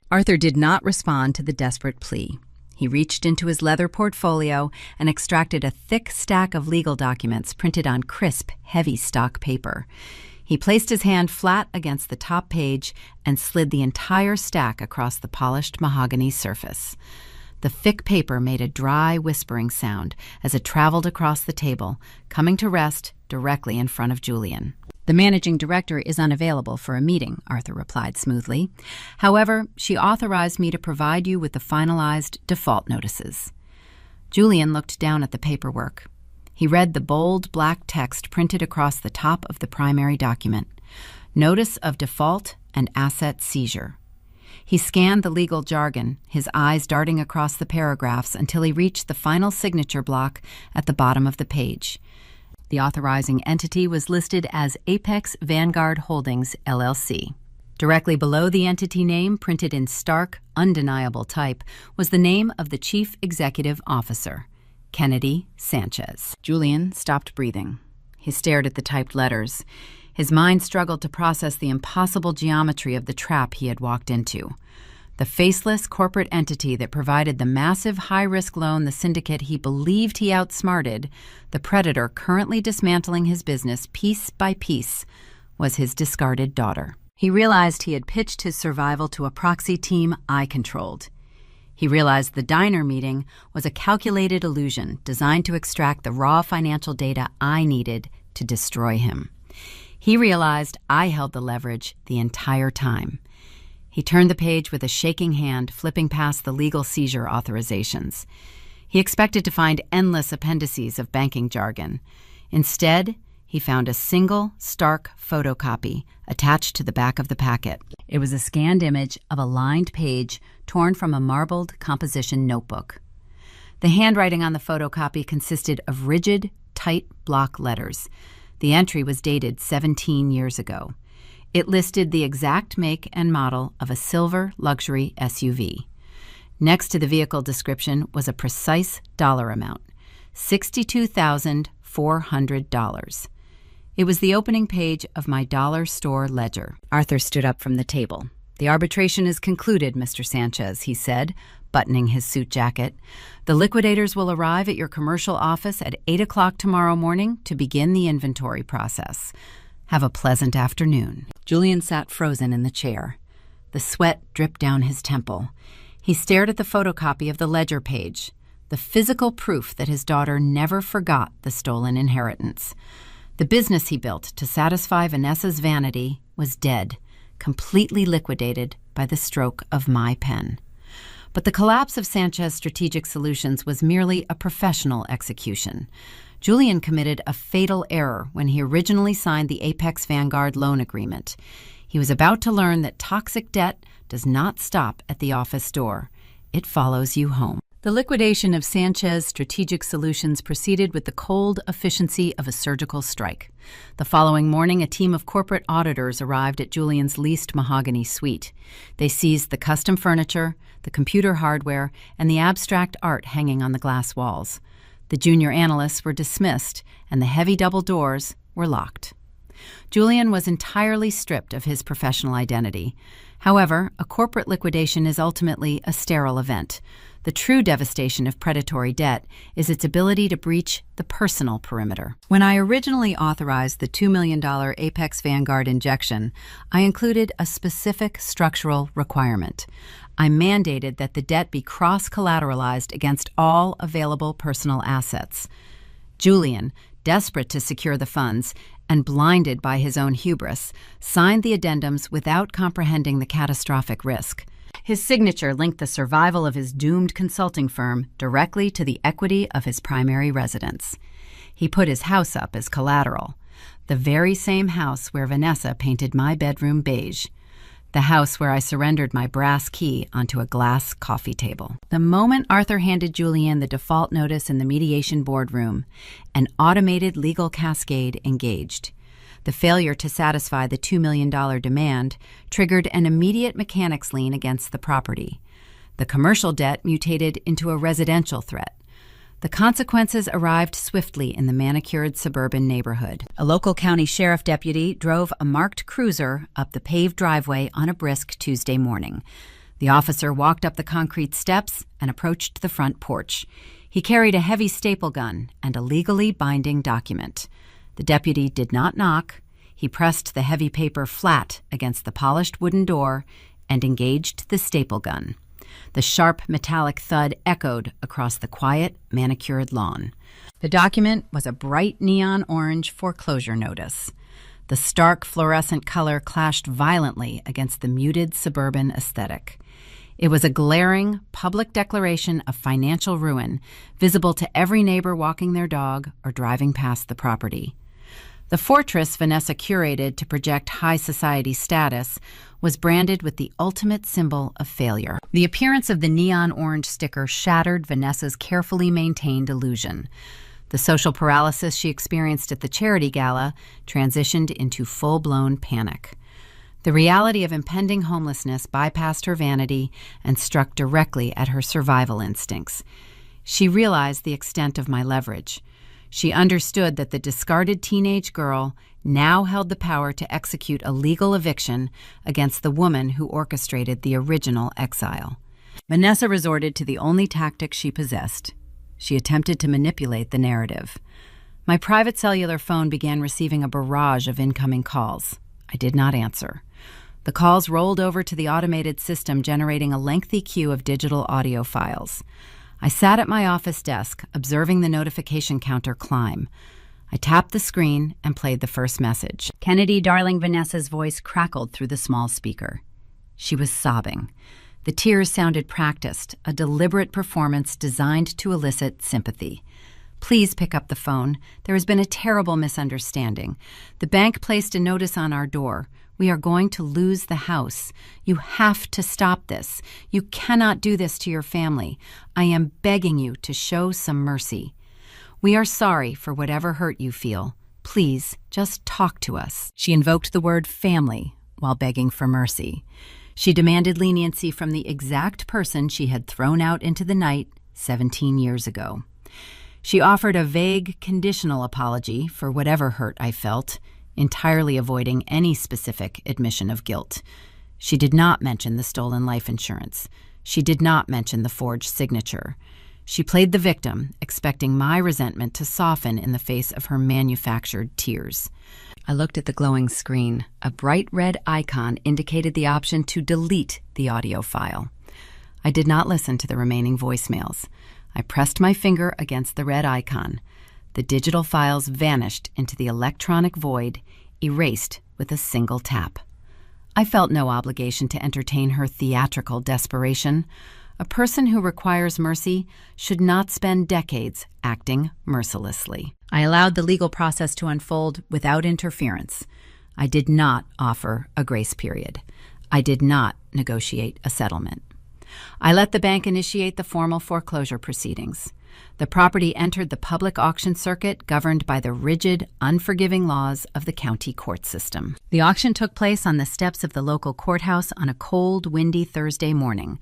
Arthur did not respond to the desperate plea. He reached into his leather portfolio and extracted a thick stack of legal documents printed on crisp, heavy stock paper. He placed his hand flat against the top page and slid the entire stack across the polished mahogany surface. The thick paper made a dry, whispering sound as it traveled across the table, coming to rest directly in front of Julian. "The managing director is unavailable for a meeting," Arthur replied smoothly. "However, she authorized me to provide you with the finalized default notices." Julian looked down at the paperwork. He read the bold black text printed across the top of the primary document: Notice of Default and Asset Seizure. He scanned the legal jargon, his eyes darting across the paragraphs until he reached the final signature block at the bottom of the page. The authorizing entity was listed as Apex Vanguard Holdings, LLC. Directly below the entity name, printed in stark, undeniable type, was the name of the Chief Executive Officer, Kennedy Sanchez. Julian stopped breathing. He stared at the typed letters. His mind struggled to process the impossible geometry of the trap he had walked into. The faceless corporate entity that provided the massive high-risk loan the syndicate he believed he outsmarted, the predator currently dismantling his business piece by piece, was his discarded daughter. He realized he had pitched his survival to a proxy team I controlled. He realized the diner meeting was a calculated illusion designed to extract the raw financial data I needed to destroy him. He realized I held the leverage the entire time. He turned the page with a shaking hand, flipping past the legal seizure authorizations. He expected to find endless appendices of banking jargon. Instead, he found a single, stark photocopy attached to the back of the packet. It was a scanned image of a lined page torn from a marbled composition notebook. The handwriting on the photocopy consisted of rigid, tight block letters. The entry was dated 17 years ago. It listed the exact make and model of a silver luxury SUV. Next to the vehicle description was a precise dollar amount: $62,400. It was the opening page of my dollar store ledger. Arthur stood up from the table. "The arbitration is concluded, Mr. Sanchez," he said, buttoning his suit jacket. "The liquidators will arrive at your commercial office at 8 o'clock tomorrow morning to begin the inventory process. Have a pleasant afternoon." Julian sat frozen in the chair. The sweat dripped down his temple. He stared at the photocopy of the ledger page, the physical proof that his daughter never forgot the stolen inheritance. The business he built to satisfy Vanessa's vanity was dead, completely liquidated by the stroke of my pen. But the collapse of Sanchez Strategic Solutions was merely a professional execution. Julian committed a fatal error when he originally signed the Apex Vanguard loan agreement. He was about to learn that toxic debt does not stop at the office door. It follows you home. The liquidation of Sanchez Strategic Solutions proceeded with the cold efficiency of a surgical strike. The following morning, a team of corporate auditors arrived at Julian's leased mahogany suite. They seized the custom furniture, the computer hardware, and the abstract art hanging on the glass walls. The junior analysts were dismissed, and the heavy double doors were locked. Julian was entirely stripped of his professional identity. However, a corporate liquidation is ultimately a sterile event. The true devastation of predatory debt is its ability to breach the personal perimeter. When I originally authorized the $2 million Apex Vanguard injection, I included a specific structural requirement. I mandated that the debt be cross-collateralized against all available personal assets. Julian, desperate to secure the funds and blinded by his own hubris, signed the addendums without comprehending the catastrophic risk. His signature linked the survival of his doomed consulting firm directly to the equity of his primary residence. He put his house up as collateral, the very same house where Vanessa painted my bedroom beige, the house where I surrendered my brass key onto a glass coffee table. The moment Arthur handed Julian the default notice in the mediation boardroom, an automated legal cascade engaged. The failure to satisfy the $2 million demand triggered an immediate mechanics lien against the property. The commercial debt mutated into a residential threat. The consequences arrived swiftly in the manicured suburban neighborhood. A local county sheriff deputy drove a marked cruiser up the paved driveway on a brisk Tuesday morning. The officer walked up the concrete steps and approached the front porch. He carried a heavy staple gun and a legally binding document. The deputy did not knock. He pressed the heavy paper flat against the polished wooden door and engaged the staple gun. The sharp metallic thud echoed across the quiet, manicured lawn. The document was a bright neon orange foreclosure notice. The stark fluorescent color clashed violently against the muted suburban aesthetic. It was a glaring, public declaration of financial ruin, visible to every neighbor walking their dog or driving past the property. The fortress Vanessa curated to project high society status was branded with the ultimate symbol of failure. The appearance of the neon orange sticker shattered Vanessa's carefully maintained illusion. The social paralysis she experienced at the charity gala transitioned into full-blown panic. The reality of impending homelessness bypassed her vanity and struck directly at her survival instincts. She realized the extent of my leverage. She understood that the discarded teenage girl now held the power to execute a legal eviction against the woman who orchestrated the original exile. Vanessa resorted to the only tactic she possessed. She attempted to manipulate the narrative. My private cellular phone began receiving a barrage of incoming calls. I did not answer. The calls rolled over to the automated system, generating a lengthy queue of digital audio files. I sat at my office desk, observing the notification counter climb. I tapped the screen and played the first message. Kennedy, darling, Vanessa's voice crackled through the small speaker. She was sobbing. The tears sounded practiced, a deliberate performance designed to elicit sympathy. Please pick up the phone. There has been a terrible misunderstanding. The bank placed a notice on our door. We are going to lose the house. You have to stop this. You cannot do this to your family. I am begging you to show some mercy. We are sorry for whatever hurt you feel. Please, just talk to us. She invoked the word family while begging for mercy. She demanded leniency from the exact person she had thrown out into the night 17 years ago. She offered a vague, conditional apology for whatever hurt I felt, entirely avoiding any specific admission of guilt. She did not mention the stolen life insurance. She did not mention the forged signature. She played the victim, expecting my resentment to soften in the face of her manufactured tears. I looked at the glowing screen. A bright red icon indicated the option to delete the audio file. I did not listen to the remaining voicemails. I pressed my finger against the red icon. The digital files vanished into the electronic void, erased with a single tap. I felt no obligation to entertain her theatrical desperation. A person who requires mercy should not spend decades acting mercilessly. I allowed the legal process to unfold without interference. I did not offer a grace period. I did not negotiate a settlement. I let the bank initiate the formal foreclosure proceedings. The property entered the public auction circuit governed by the rigid, unforgiving laws of the county court system. The auction took place on the steps of the local courthouse on a cold, windy Thursday morning.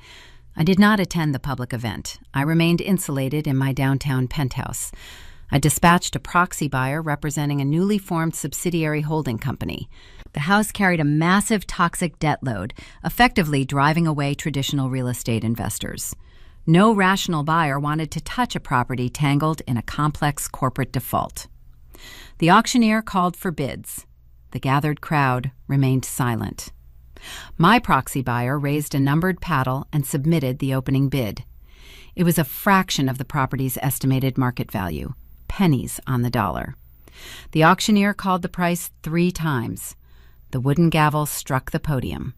I did not attend the public event. I remained insulated in my downtown penthouse. I dispatched a proxy buyer representing a newly formed subsidiary holding company. The house carried a massive toxic debt load, effectively driving away traditional real estate investors. No rational buyer wanted to touch a property tangled in a complex corporate default. The auctioneer called for bids. The gathered crowd remained silent. My proxy buyer raised a numbered paddle and submitted the opening bid. It was a fraction of the property's estimated market value, pennies on the dollar. The auctioneer called the price 3 times. The wooden gavel struck the podium.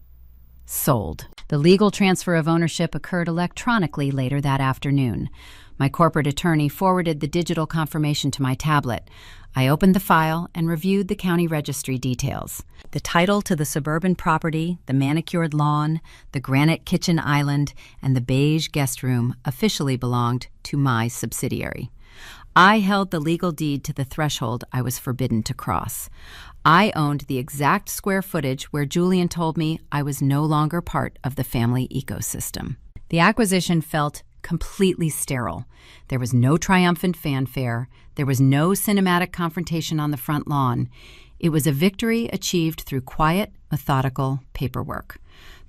Sold. The legal transfer of ownership occurred electronically later that afternoon. My corporate attorney forwarded the digital confirmation to my tablet. I opened the file and reviewed the county registry details. The title to the suburban property, the manicured lawn, the granite kitchen island, and the beige guest room officially belonged to my subsidiary. I held the legal deed to the threshold I was forbidden to cross. I owned the exact square footage where Julian told me I was no longer part of the family ecosystem. The acquisition felt completely sterile. There was no triumphant fanfare. There was no cinematic confrontation on the front lawn. It was a victory achieved through quiet, methodical paperwork.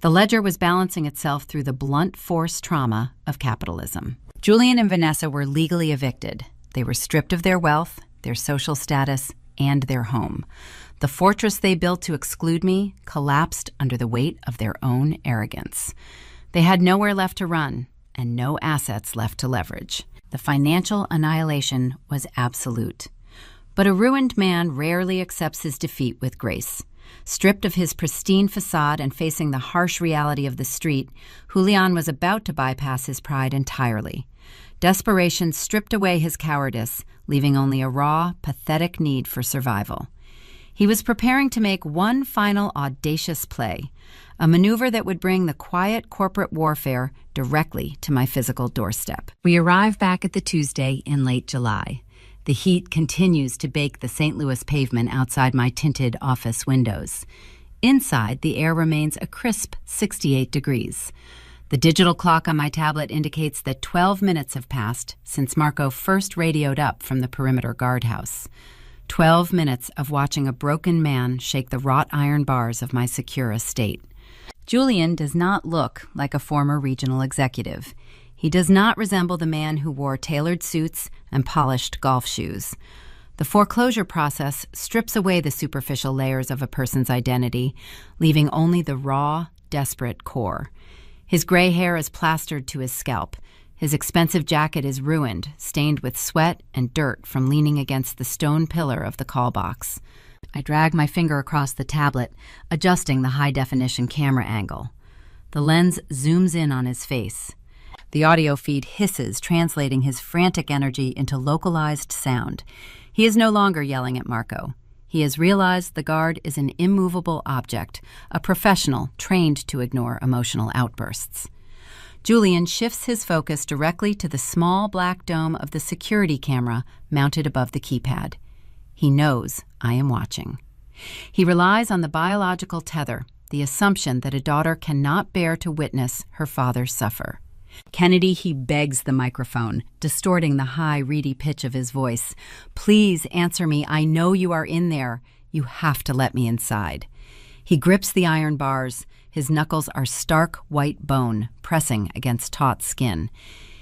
The ledger was balancing itself through the blunt force trauma of capitalism. Julian and Vanessa were legally evicted. They were stripped of their wealth, their social status, and their home. The fortress they built to exclude me collapsed under the weight of their own arrogance. They had nowhere left to run and no assets left to leverage. The financial annihilation was absolute. But a ruined man rarely accepts his defeat with grace. Stripped of his pristine facade and facing the harsh reality of the street, Julian was about to bypass his pride entirely. Desperation stripped away his cowardice, leaving only a raw, pathetic need for survival. He was preparing to make one final audacious play, a maneuver that would bring the quiet corporate warfare directly to my physical doorstep. We arrive back at the Tuesday in late July. The heat continues to bake the St. Louis pavement outside my tinted office windows. Inside, the air remains a crisp 68 degrees. The digital clock on my tablet indicates that 12 minutes have passed since Marco first radioed up from the perimeter guardhouse. 12 minutes of watching a broken man shake the wrought iron bars of my secure estate. Julian does not look like a former regional executive. He does not resemble the man who wore tailored suits and polished golf shoes. The foreclosure process strips away the superficial layers of a person's identity, leaving only the raw, desperate core. His gray hair is plastered to his scalp. His expensive jacket is ruined, stained with sweat and dirt from leaning against the stone pillar of the call box. I drag my finger across the tablet, adjusting the high-definition camera angle. The lens zooms in on his face. The audio feed hisses, translating his frantic energy into localized sound. He is no longer yelling at Marco. He has realized the guard is an immovable object, a professional trained to ignore emotional outbursts. Julian shifts his focus directly to the small black dome of the security camera mounted above the keypad. He knows I am watching. He relies on the biological tether, the assumption that a daughter cannot bear to witness her father suffer. Kennedy, he begs the microphone, distorting the high, reedy pitch of his voice. Please answer me. I know you are in there. You have to let me inside. He grips the iron bars. His knuckles are stark white bone, pressing against taut skin.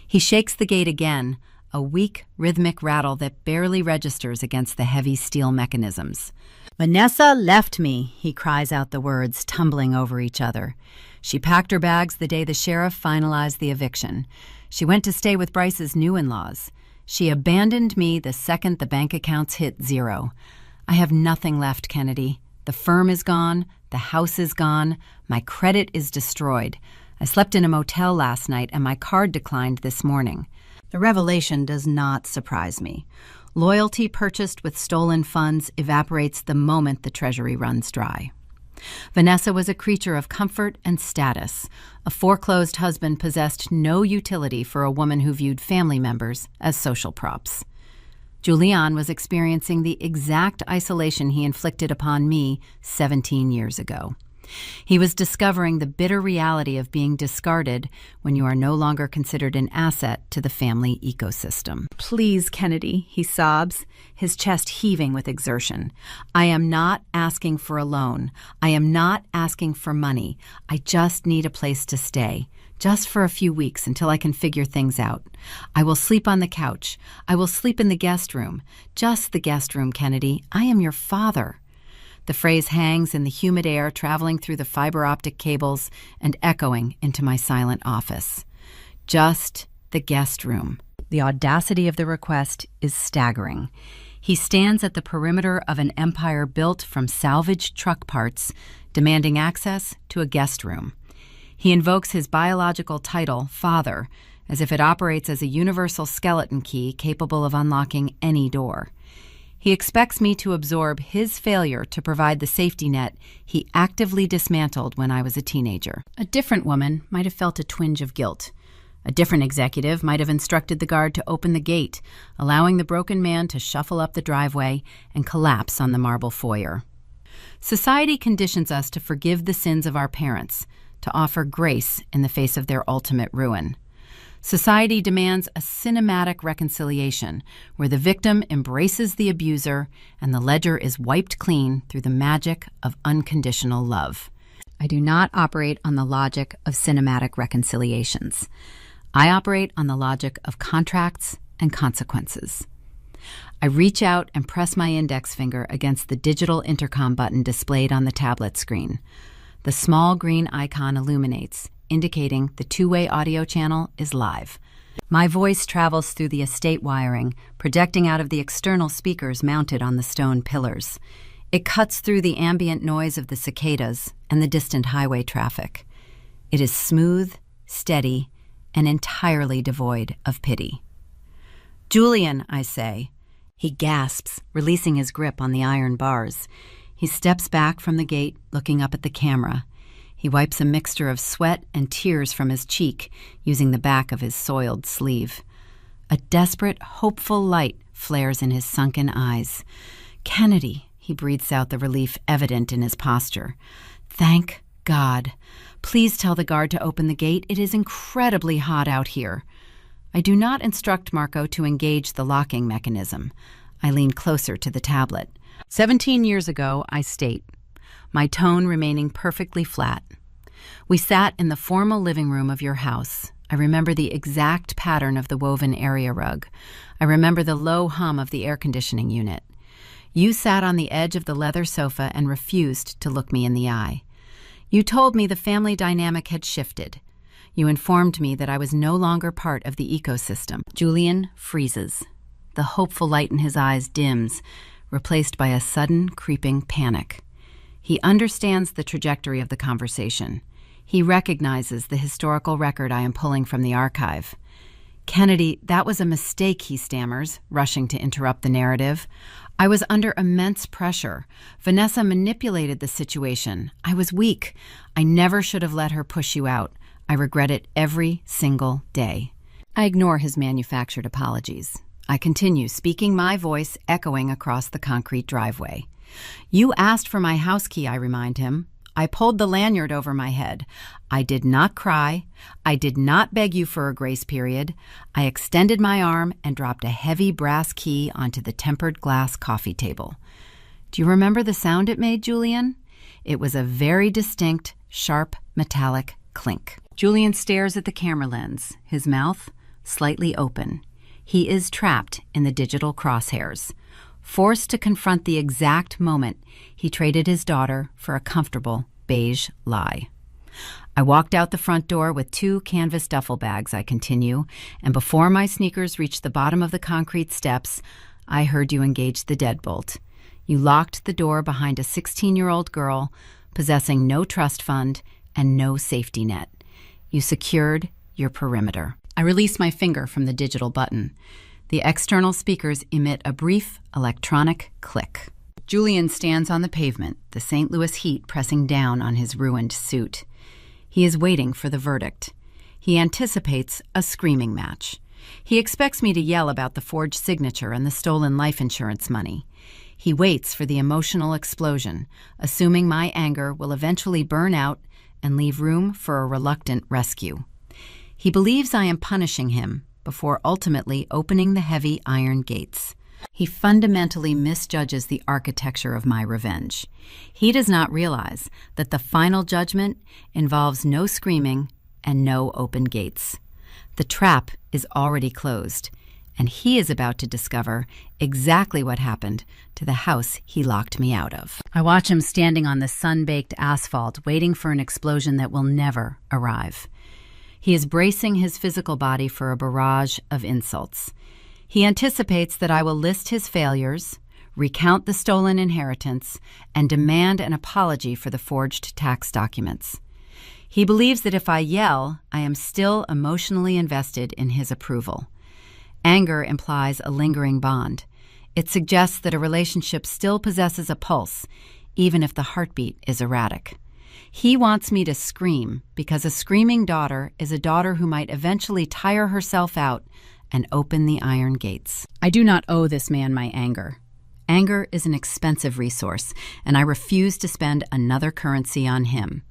He shakes the gate again, a weak, rhythmic rattle that barely registers against the heavy steel mechanisms. Vanessa left me, he cries out the words, tumbling over each other. She packed her bags the day the sheriff finalized the eviction. She went to stay with Bryce's new in-laws. She abandoned me the second the bank accounts hit zero. I have nothing left, Kennedy. The firm is gone. The house is gone. My credit is destroyed. I slept in a motel last night and my card declined this morning. The revelation does not surprise me. Loyalty purchased with stolen funds evaporates the moment the treasury runs dry. Vanessa was a creature of comfort and status. A foreclosed husband possessed no utility for a woman who viewed family members as social props. Julian was experiencing the exact isolation he inflicted upon me 17 years ago. He was discovering the bitter reality of being discarded when you are no longer considered an asset to the family ecosystem. Please, Kennedy, he sobs, his chest heaving with exertion. I am not asking for a loan. I am not asking for money. I just need a place to stay, just for a few weeks until I can figure things out. I will sleep on the couch. I will sleep in the guest room. Just the guest room, Kennedy. I am your father. The phrase hangs in the humid air, traveling through the fiber optic cables and echoing into my silent office. Just the guest room. The audacity of the request is staggering. He stands at the perimeter of an empire built from salvaged truck parts, demanding access to a guest room. He invokes his biological title, father, as if it operates as a universal skeleton key capable of unlocking any door. He expects me to absorb his failure to provide the safety net he actively dismantled when I was a teenager. A different woman might have felt a twinge of guilt. A different executive might have instructed the guard to open the gate, allowing the broken man to shuffle up the driveway and collapse on the marble foyer. Society conditions us to forgive the sins of our parents, to offer grace in the face of their ultimate ruin. Society demands a cinematic reconciliation where the victim embraces the abuser and the ledger is wiped clean through the magic of unconditional love. I do not operate on the logic of cinematic reconciliations. I operate on the logic of contracts and consequences. I reach out and press my index finger against the digital intercom button displayed on the tablet screen. The small green icon illuminates, indicating the two-way audio channel is live. My voice travels through the estate wiring, projecting out of the external speakers mounted on the stone pillars. It cuts through the ambient noise of the cicadas and the distant highway traffic. It is smooth, steady, and entirely devoid of pity. "Julian," I say. He gasps, releasing his grip on the iron bars. He steps back from the gate, looking up at the camera. He wipes a mixture of sweat and tears from his cheek, using the back of his soiled sleeve. A desperate, hopeful light flares in his sunken eyes. "Kennedy," he breathes out, the relief evident in his posture. "Thank God. Please tell the guard to open the gate. It is incredibly hot out here." I do not instruct Marco to engage the locking mechanism. I lean closer to the tablet. 17 years ago, I state, my tone remaining perfectly flat. "We sat in the formal living room of your house. I remember the exact pattern of the woven area rug. I remember the low hum of the air conditioning unit. You sat on the edge of the leather sofa and refused to look me in the eye. You told me the family dynamic had shifted. You informed me that I was no longer part of the ecosystem." Julian freezes. The hopeful light in his eyes dims, replaced by a sudden, creeping panic. He understands the trajectory of the conversation. He recognizes the historical record I am pulling from the archive. "Kennedy, that was a mistake," he stammers, rushing to interrupt the narrative. "I was under immense pressure. Vanessa manipulated the situation. I was weak. I never should have let her push you out. I regret it every single day." I ignore his manufactured apologies. I continue, speaking my voice echoing across the concrete driveway. "You asked for my house key," I remind him. "I pulled the lanyard over my head. I did not cry. I did not beg you for a grace period. I extended my arm and dropped a heavy brass key onto the tempered glass coffee table. Do you remember the sound it made, Julian? It was a very distinct, sharp, metallic clink." Julian stares at the camera lens, his mouth slightly open. He is trapped in the digital crosshairs. Forced to confront the exact moment he traded his daughter for a comfortable beige lie. "I walked out the front door with 2 canvas duffel bags," I continue, "and before my sneakers reached the bottom of the concrete steps, I heard you engage the deadbolt. You locked the door behind a 16-year-old girl possessing no trust fund and no safety net. You secured your perimeter." I release my finger from the digital button. The external speakers emit a brief electronic click. Julian stands on the pavement, the St. Louis heat pressing down on his ruined suit. He is waiting for the verdict. He anticipates a screaming match. He expects me to yell about the forged signature and the stolen life insurance money. He waits for the emotional explosion, assuming my anger will eventually burn out and leave room for a reluctant rescue. He believes I am punishing him before ultimately opening the heavy iron gates. He fundamentally misjudges the architecture of my revenge. He does not realize that the final judgment involves no screaming and no open gates. The trap is already closed, and he is about to discover exactly what happened to the house he locked me out of. I watch him standing on the sun-baked asphalt, waiting for an explosion that will never arrive. He is bracing his physical body for a barrage of insults. He anticipates that I will list his failures, recount the stolen inheritance, and demand an apology for the forged tax documents. He believes that if I yell, I am still emotionally invested in his approval. Anger implies a lingering bond. It suggests that a relationship still possesses a pulse, even if the heartbeat is erratic. He wants me to scream because a screaming daughter is a daughter who might eventually tire herself out and open the iron gates. I do not owe this man my anger. Anger is an expensive resource, and I refuse to spend another currency on him.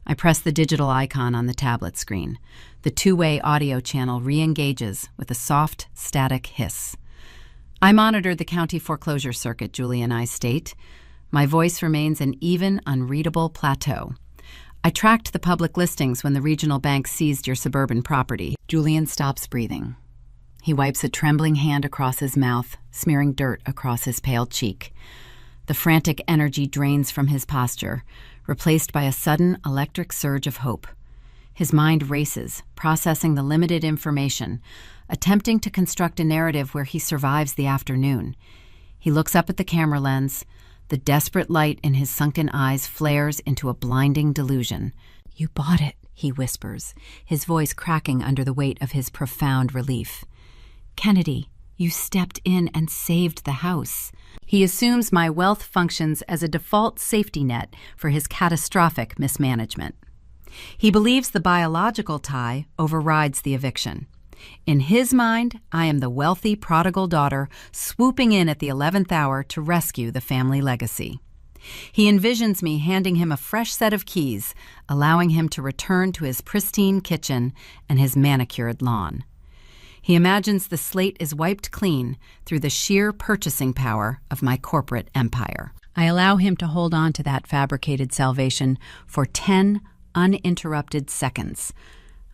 I press the digital icon on the tablet screen. The two-way audio channel re-engages with a soft, static hiss. I monitored the county foreclosure circuit, Julian, I state. My voice remains an even, unreadable plateau. I tracked the public listings when the regional bank seized your suburban property. Julian stops breathing. He wipes a trembling hand across his mouth, smearing dirt across his pale cheek. The frantic energy drains from his posture, replaced by a sudden electric surge of hope. His mind races, processing the limited information, attempting to construct a narrative where he survives the afternoon. He looks up at the camera lens. The desperate light in his sunken eyes flares into a blinding delusion. "You bought it," he whispers, his voice cracking under the weight of his profound relief. "Kennedy, you stepped in and saved the house." He assumes my wealth functions as a default safety net for his catastrophic mismanagement. He believes the biological tie overrides the eviction. In his mind, I am the wealthy prodigal daughter swooping in at the 11th hour to rescue the family legacy. He envisions me handing him a fresh set of keys, allowing him to return to his pristine kitchen and his manicured lawn. He imagines the slate is wiped clean through the sheer purchasing power of my corporate empire. I allow him to hold on to that fabricated salvation for 10 uninterrupted seconds.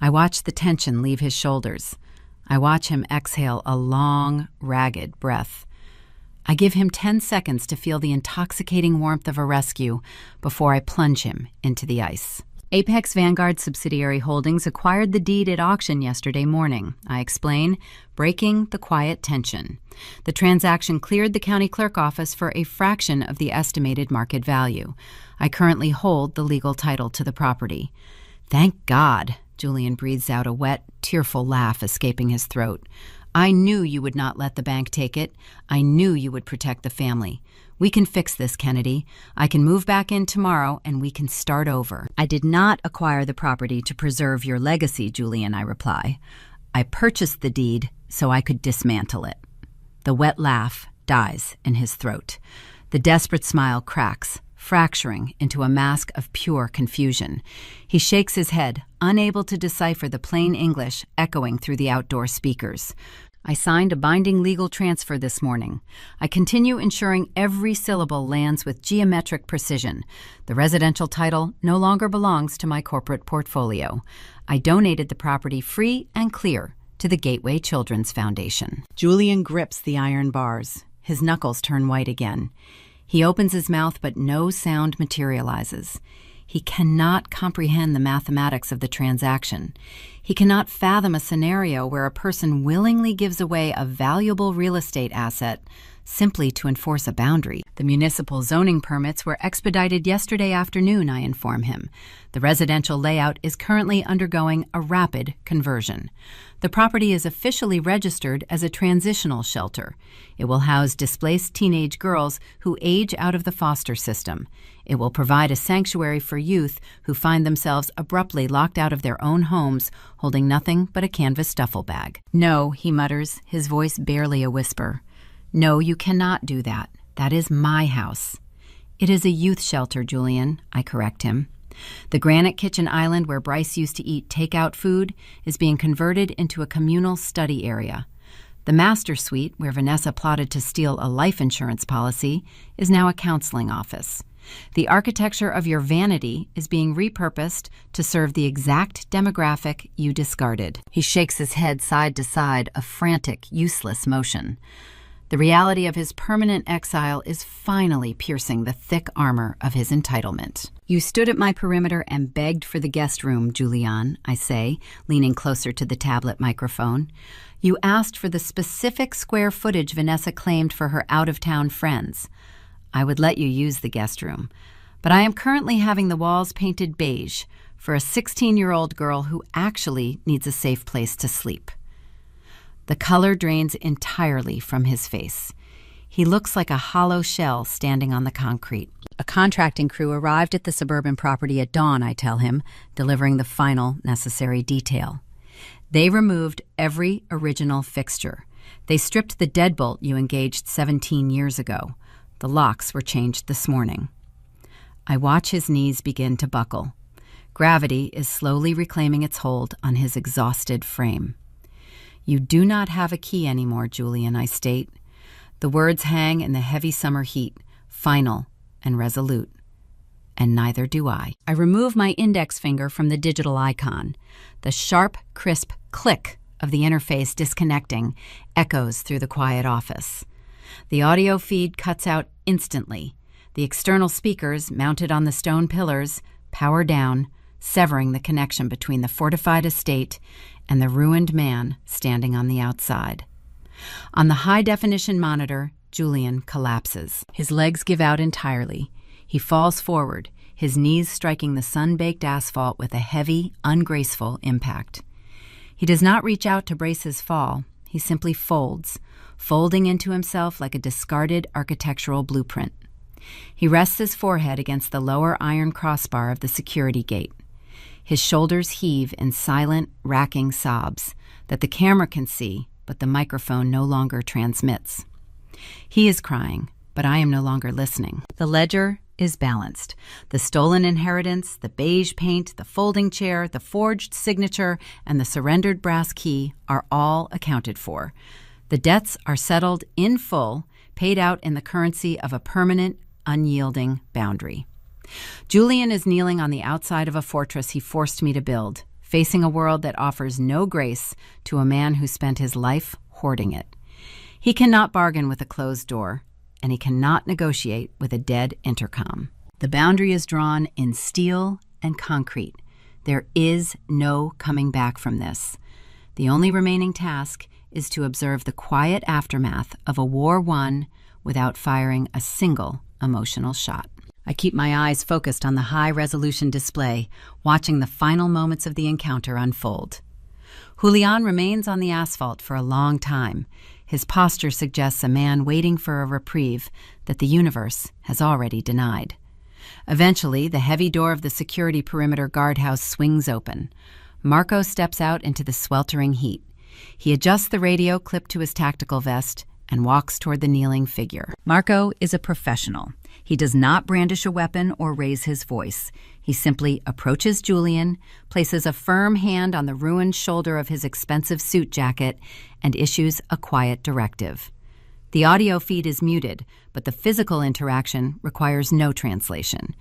I watch the tension leave his shoulders. I watch him exhale a long, ragged breath. I give him 10 seconds to feel the intoxicating warmth of a rescue before I plunge him into the ice. Apex Vanguard subsidiary holdings acquired the deed at auction yesterday morning, I explain, breaking the quiet tension. The transaction cleared the county clerk office for a fraction of the estimated market value. I currently hold the legal title to the property. Thank God, Julian breathes out, a wet, tearful laugh escaping his throat. I knew you would not let the bank take it. I knew you would protect the family. We can fix this, Kennedy. I can move back in tomorrow and we can start over. I did not acquire the property to preserve your legacy, Julian, I reply. I purchased the deed so I could dismantle it. The wet laugh dies in his throat. The desperate smile cracks, fracturing into a mask of pure confusion. He shakes his head, unable to decipher the plain English echoing through the outdoor speakers. I signed a binding legal transfer this morning. I continue ensuring every syllable lands with geometric precision. The residential title no longer belongs to my corporate portfolio. I donated the property free and clear to the Gateway Children's Foundation. Julian grips the iron bars. His knuckles turn white again. He opens his mouth, but no sound materializes. He cannot comprehend the mathematics of the transaction. He cannot fathom a scenario where a person willingly gives away a valuable real estate asset simply to enforce a boundary. The municipal zoning permits were expedited yesterday afternoon, I inform him. The residential layout is currently undergoing a rapid conversion. The property is officially registered as a transitional shelter. It will house displaced teenage girls who age out of the foster system. It will provide a sanctuary for youth who find themselves abruptly locked out of their own homes, holding nothing but a canvas duffel bag. No, he mutters, his voice barely a whisper. No, you cannot do that. That is my house. It is a youth shelter, Julian, I correct him. The granite kitchen island where Bryce used to eat takeout food is being converted into a communal study area. The master suite, where Vanessa plotted to steal a life insurance policy, is now a counseling office. The architecture of your vanity is being repurposed to serve the exact demographic you discarded. He shakes his head side to side, a frantic, useless motion. The reality of his permanent exile is finally piercing the thick armor of his entitlement. You stood at my perimeter and begged for the guest room, Julian, I say, leaning closer to the tablet microphone. You asked for the specific square footage Vanessa claimed for her out-of-town friends. I would let you use the guest room, but I am currently having the walls painted beige for a 16-year-old girl who actually needs a safe place to sleep. The color drains entirely from his face. He looks like a hollow shell standing on the concrete. A contracting crew arrived at the suburban property at dawn, I tell him, delivering the final necessary detail. They removed every original fixture. They stripped the deadbolt you engaged 17 years ago. The locks were changed this morning. I watch his knees begin to buckle. Gravity is slowly reclaiming its hold on his exhausted frame. You do not have a key anymore, Julian, I state. The words hang in the heavy summer heat, final and resolute. And neither do I. I remove my index finger from the digital icon. The sharp, crisp click of the interface disconnecting echoes through the quiet office. The audio feed cuts out instantly. The external speakers, mounted on the stone pillars, power down, severing the connection between the fortified estate and the ruined man standing on the outside. On the high-definition monitor, Julian collapses. His legs give out entirely. He falls forward, his knees striking the sun-baked asphalt with a heavy, ungraceful impact. He does not reach out to brace his fall. He simply folds, folding into himself like a discarded architectural blueprint. He rests his forehead against the lower iron crossbar of the security gate. His shoulders heave in silent, racking sobs that the camera can see, but the microphone no longer transmits. He is crying, but I am no longer listening. The ledger is balanced. The stolen inheritance, the beige paint, the folding chair, the forged signature, and the surrendered brass key are all accounted for. The debts are settled in full, paid out in the currency of a permanent, unyielding boundary. Julian is kneeling on the outside of a fortress he forced me to build, facing a world that offers no grace to a man who spent his life hoarding it. He cannot bargain with a closed door, and he cannot negotiate with a dead intercom. The boundary is drawn in steel and concrete. There is no coming back from this. The only remaining task is to observe the quiet aftermath of a war won without firing a single emotional shot. I keep my eyes focused on the high-resolution display, watching the final moments of the encounter unfold. Julian remains on the asphalt for a long time. His posture suggests a man waiting for a reprieve that the universe has already denied. Eventually, the heavy door of the security perimeter guardhouse swings open. Marco steps out into the sweltering heat. He adjusts the radio clipped to his tactical vest and walks toward the kneeling figure. Marco is a professional. He does not brandish a weapon or raise his voice. He simply approaches Julian, places a firm hand on the ruined shoulder of his expensive suit jacket, and issues a quiet directive. The audio feed is muted, but the physical interaction requires no translation.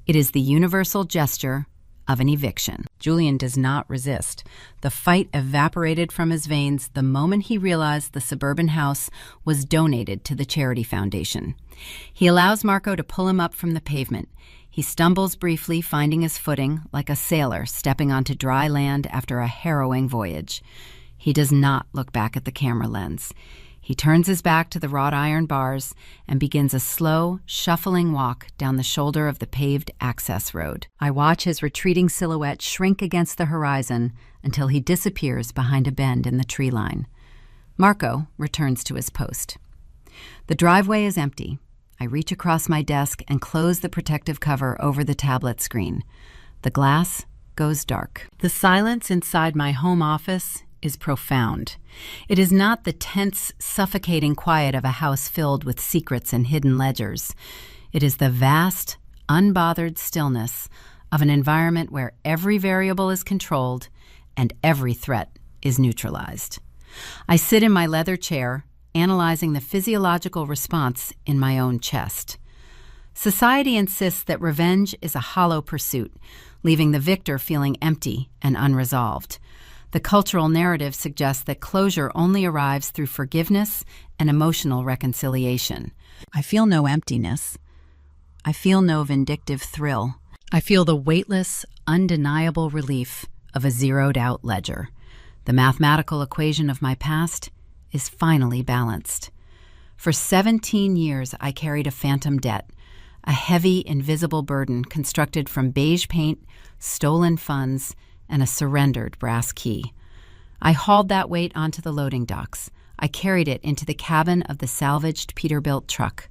It is the universal gesture of an eviction. Julian does not resist. The fight evaporated from his veins the moment he realized the suburban house was donated to the charity foundation. He allows Marco to pull him up from the pavement. He stumbles briefly, finding his footing like a sailor stepping onto dry land after a harrowing voyage. He does not look back at the camera lens. He turns his back to the wrought iron bars and begins a slow, shuffling walk down the shoulder of the paved access road. I watch his retreating silhouette shrink against the horizon until he disappears behind a bend in the tree line. Marco returns to his post. The driveway is empty. I reach across my desk and close the protective cover over the tablet screen. The glass goes dark. The silence inside my home office is profound. It is not the tense, suffocating quiet of a house filled with secrets and hidden ledgers. It is the vast, unbothered stillness of an environment where every variable is controlled and every threat is neutralized. I sit in my leather chair, analyzing the physiological response in my own chest. Society insists that revenge is a hollow pursuit, leaving the victor feeling empty and unresolved. The cultural narrative suggests that closure only arrives through forgiveness and emotional reconciliation. I feel no emptiness. I feel no vindictive thrill. I feel the weightless, undeniable relief of a zeroed-out ledger. The mathematical equation of my past is finally balanced. For 17 years, I carried a phantom debt, a heavy, invisible burden constructed from beige paint, stolen funds, and a surrendered brass key. I hauled that weight onto the loading docks. I carried it into the cabin of the salvaged Peterbilt truck.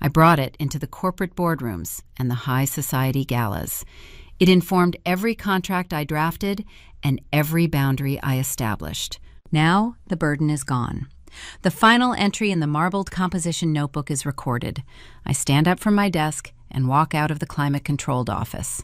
I brought it into the corporate boardrooms and the high society galas. It informed every contract I drafted and every boundary I established. Now the burden is gone. The final entry in the marbled composition notebook is recorded. I stand up from my desk and walk out of the climate-controlled office.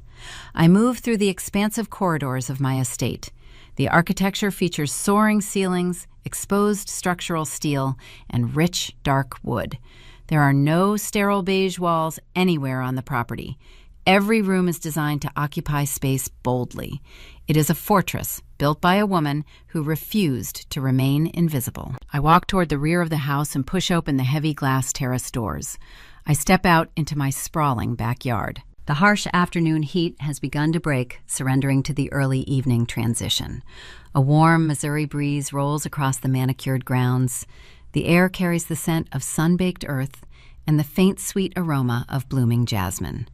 I move through the expansive corridors of my estate. The architecture features soaring ceilings, exposed structural steel, and rich, dark wood. There are no sterile beige walls anywhere on the property. Every room is designed to occupy space boldly. It is a fortress built by a woman who refused to remain invisible. I walk toward the rear of the house and push open the heavy glass terrace doors. I step out into my sprawling backyard. The harsh afternoon heat has begun to break, surrendering to the early evening transition. A warm Missouri breeze rolls across the manicured grounds. The air carries the scent of sun-baked earth and the faint, sweet aroma of blooming jasmine.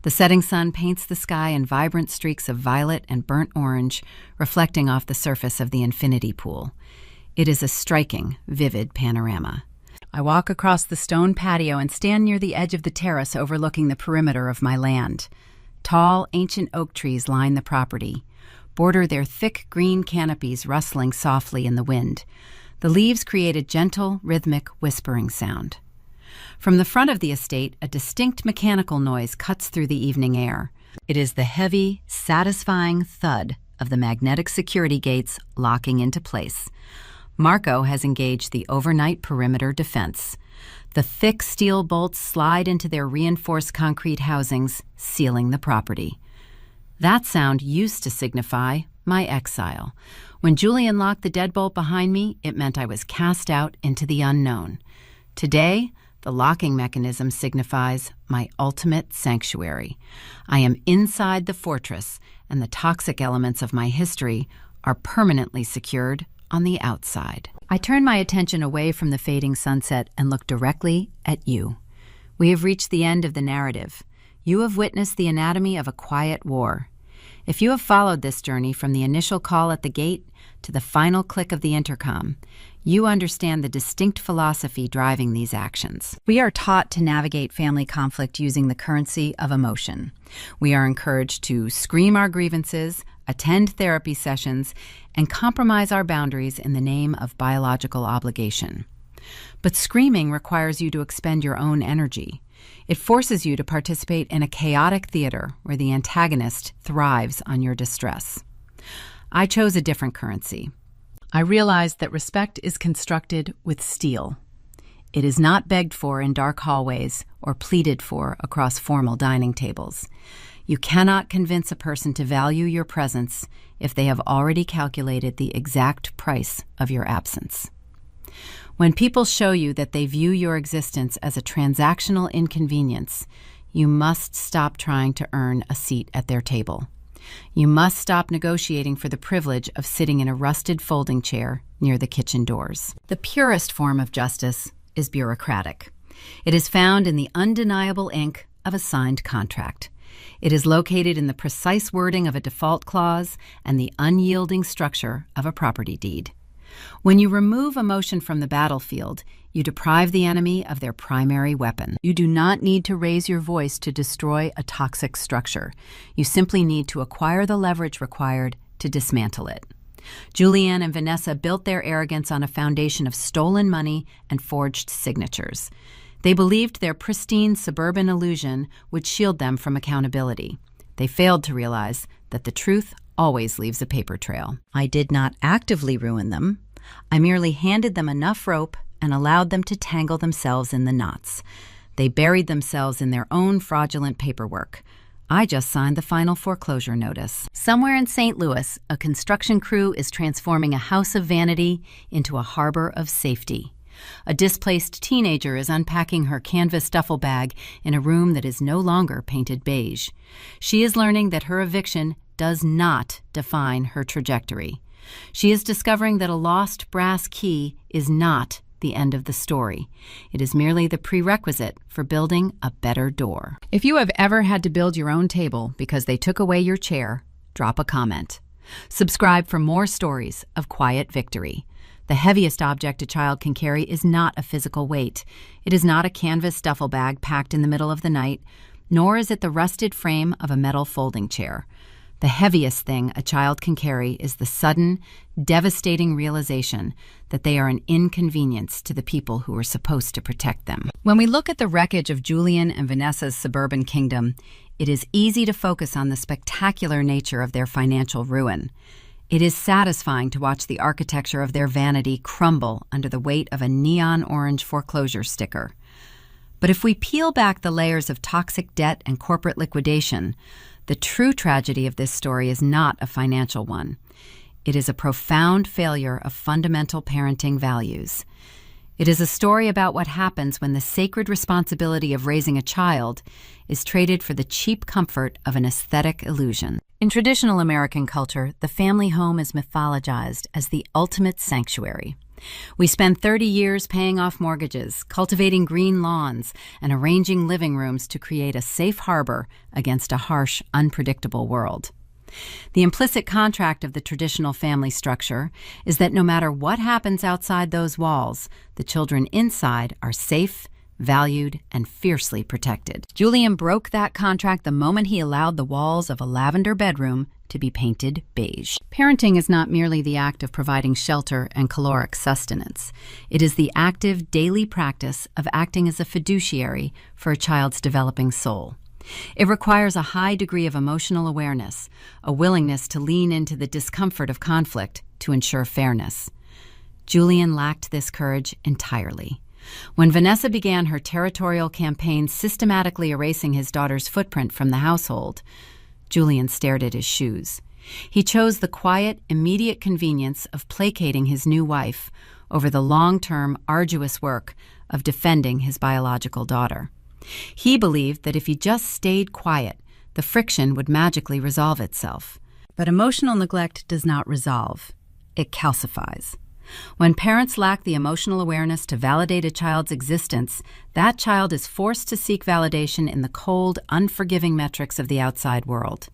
The setting sun paints the sky in vibrant streaks of violet and burnt orange, reflecting off the surface of the infinity pool. It is a striking, vivid panorama. I walk across the stone patio and stand near the edge of the terrace overlooking the perimeter of my land. Tall, ancient oak trees line the property, border their thick green canopies rustling softly in the wind. The leaves create a gentle, rhythmic whispering sound. From the front of the estate, a distinct mechanical noise cuts through the evening air. It is the heavy, satisfying thud of the magnetic security gates locking into place. Marco has engaged the overnight perimeter defense. The thick steel bolts slide into their reinforced concrete housings, sealing the property. That sound used to signify my exile. When Julian locked the deadbolt behind me, it meant I was cast out into the unknown. Today, the locking mechanism signifies my ultimate sanctuary. I am inside the fortress, and the toxic elements of my history are permanently secured on the outside. I turn my attention away from the fading sunset and look directly at you. We have reached the end of the narrative. You have witnessed the anatomy of a quiet war. If you have followed this journey from the initial call at the gate to the final click of the intercom, you understand the distinct philosophy driving these actions. We are taught to navigate family conflict using the currency of emotion. We are encouraged to scream our grievances, attend therapy sessions, and compromise our boundaries in the name of biological obligation. But screaming requires you to expend your own energy. It forces you to participate in a chaotic theater where the antagonist thrives on your distress. I chose a different currency. I realized that respect is constructed with steel. It is not begged for in dark hallways or pleaded for across formal dining tables. You cannot convince a person to value your presence if they have already calculated the exact price of your absence. When people show you that they view your existence as a transactional inconvenience, you must stop trying to earn a seat at their table. You must stop negotiating for the privilege of sitting in a rusted folding chair near the kitchen doors. The purest form of justice is bureaucratic. It is found in the undeniable ink of a signed contract. It is located in the precise wording of a default clause and the unyielding structure of a property deed. When you remove emotion from the battlefield, you deprive the enemy of their primary weapon. You do not need to raise your voice to destroy a toxic structure. You simply need to acquire the leverage required to dismantle it. Julianne and Vanessa built their arrogance on a foundation of stolen money and forged signatures. They believed their pristine suburban illusion would shield them from accountability. They failed to realize that the truth always leaves a paper trail. I did not actively ruin them. I merely handed them enough rope and allowed them to tangle themselves in the knots. They buried themselves in their own fraudulent paperwork. I just signed the final foreclosure notice. Somewhere in St. Louis, a construction crew is transforming a house of vanity into a harbor of safety. A displaced teenager is unpacking her canvas duffel bag in a room that is no longer painted beige. She is learning that her eviction does not define her trajectory. She is discovering that a lost brass key is not the end of the story. It is merely the prerequisite for building a better door. If you have ever had to build your own table because they took away your chair, drop a comment. Subscribe for more stories of quiet victory. The heaviest object a child can carry is not a physical weight. It is not a canvas duffel bag packed in the middle of the night, nor is it the rusted frame of a metal folding chair. The heaviest thing a child can carry is the sudden, devastating realization that they are an inconvenience to the people who are supposed to protect them. When we look at the wreckage of Julian and Vanessa's suburban kingdom, it is easy to focus on the spectacular nature of their financial ruin. It is satisfying to watch the architecture of their vanity crumble under the weight of a neon orange foreclosure sticker. But if we peel back the layers of toxic debt and corporate liquidation, the true tragedy of this story is not a financial one. It is a profound failure of fundamental parenting values. It is a story about what happens when the sacred responsibility of raising a child is traded for the cheap comfort of an aesthetic illusion. In traditional American culture, the family home is mythologized as the ultimate sanctuary. We spend 30 years paying off mortgages, cultivating green lawns, and arranging living rooms to create a safe harbor against a harsh, unpredictable world. The implicit contract of the traditional family structure is that no matter what happens outside those walls, the children inside are safe, valued, and fiercely protected. Julian broke that contract the moment he allowed the walls of a lavender bedroom to be painted beige. Parenting is not merely the act of providing shelter and caloric sustenance. It is the active daily practice of acting as a fiduciary for a child's developing soul. It requires a high degree of emotional awareness, a willingness to lean into the discomfort of conflict to ensure fairness. Julian lacked this courage entirely. When Vanessa began her territorial campaign systematically erasing his daughter's footprint from the household, Julian stared at his shoes. He chose the quiet, immediate convenience of placating his new wife over the long-term, arduous work of defending his biological daughter. He believed that if he just stayed quiet, the friction would magically resolve itself. But emotional neglect does not resolve. It calcifies. When parents lack the emotional awareness to validate a child's existence, that child is forced to seek validation in the cold, unforgiving metrics of the outside world.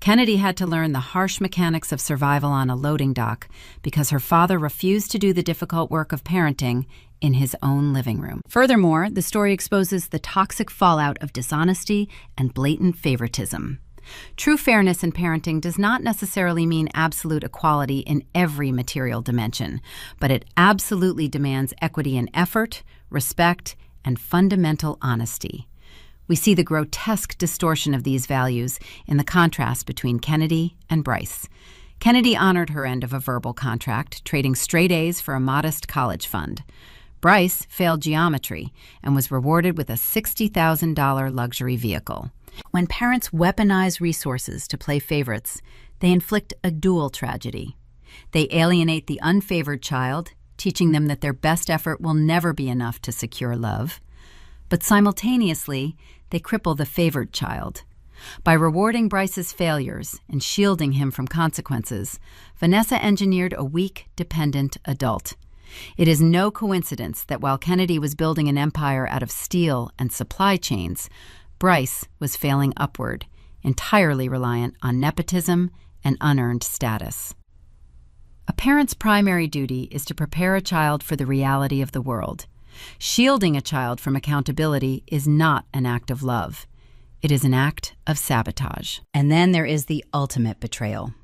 Kennedy had to learn the harsh mechanics of survival on a loading dock because her father refused to do the difficult work of parenting in his own living room. Furthermore, the story exposes the toxic fallout of dishonesty and blatant favoritism. True fairness in parenting does not necessarily mean absolute equality in every material dimension, but it absolutely demands equity in effort, respect, and fundamental honesty. We see the grotesque distortion of these values in the contrast between Kennedy and Bryce. Kennedy honored her end of a verbal contract, trading straight A's for a modest college fund. Bryce failed geometry and was rewarded with a $60,000 luxury vehicle. When parents weaponize resources to play favorites, they inflict a dual tragedy. They alienate the unfavored child, teaching them that their best effort will never be enough to secure love. But simultaneously, they cripple the favored child. By rewarding Bryce's failures and shielding him from consequences, Vanessa engineered a weak, dependent adult. It is no coincidence that while Kennedy was building an empire out of steel and supply chains, Bryce was failing upward, entirely reliant on nepotism and unearned status. A parent's primary duty is to prepare a child for the reality of the world. Shielding a child from accountability is not an act of love. It is an act of sabotage. And then there is the ultimate betrayal,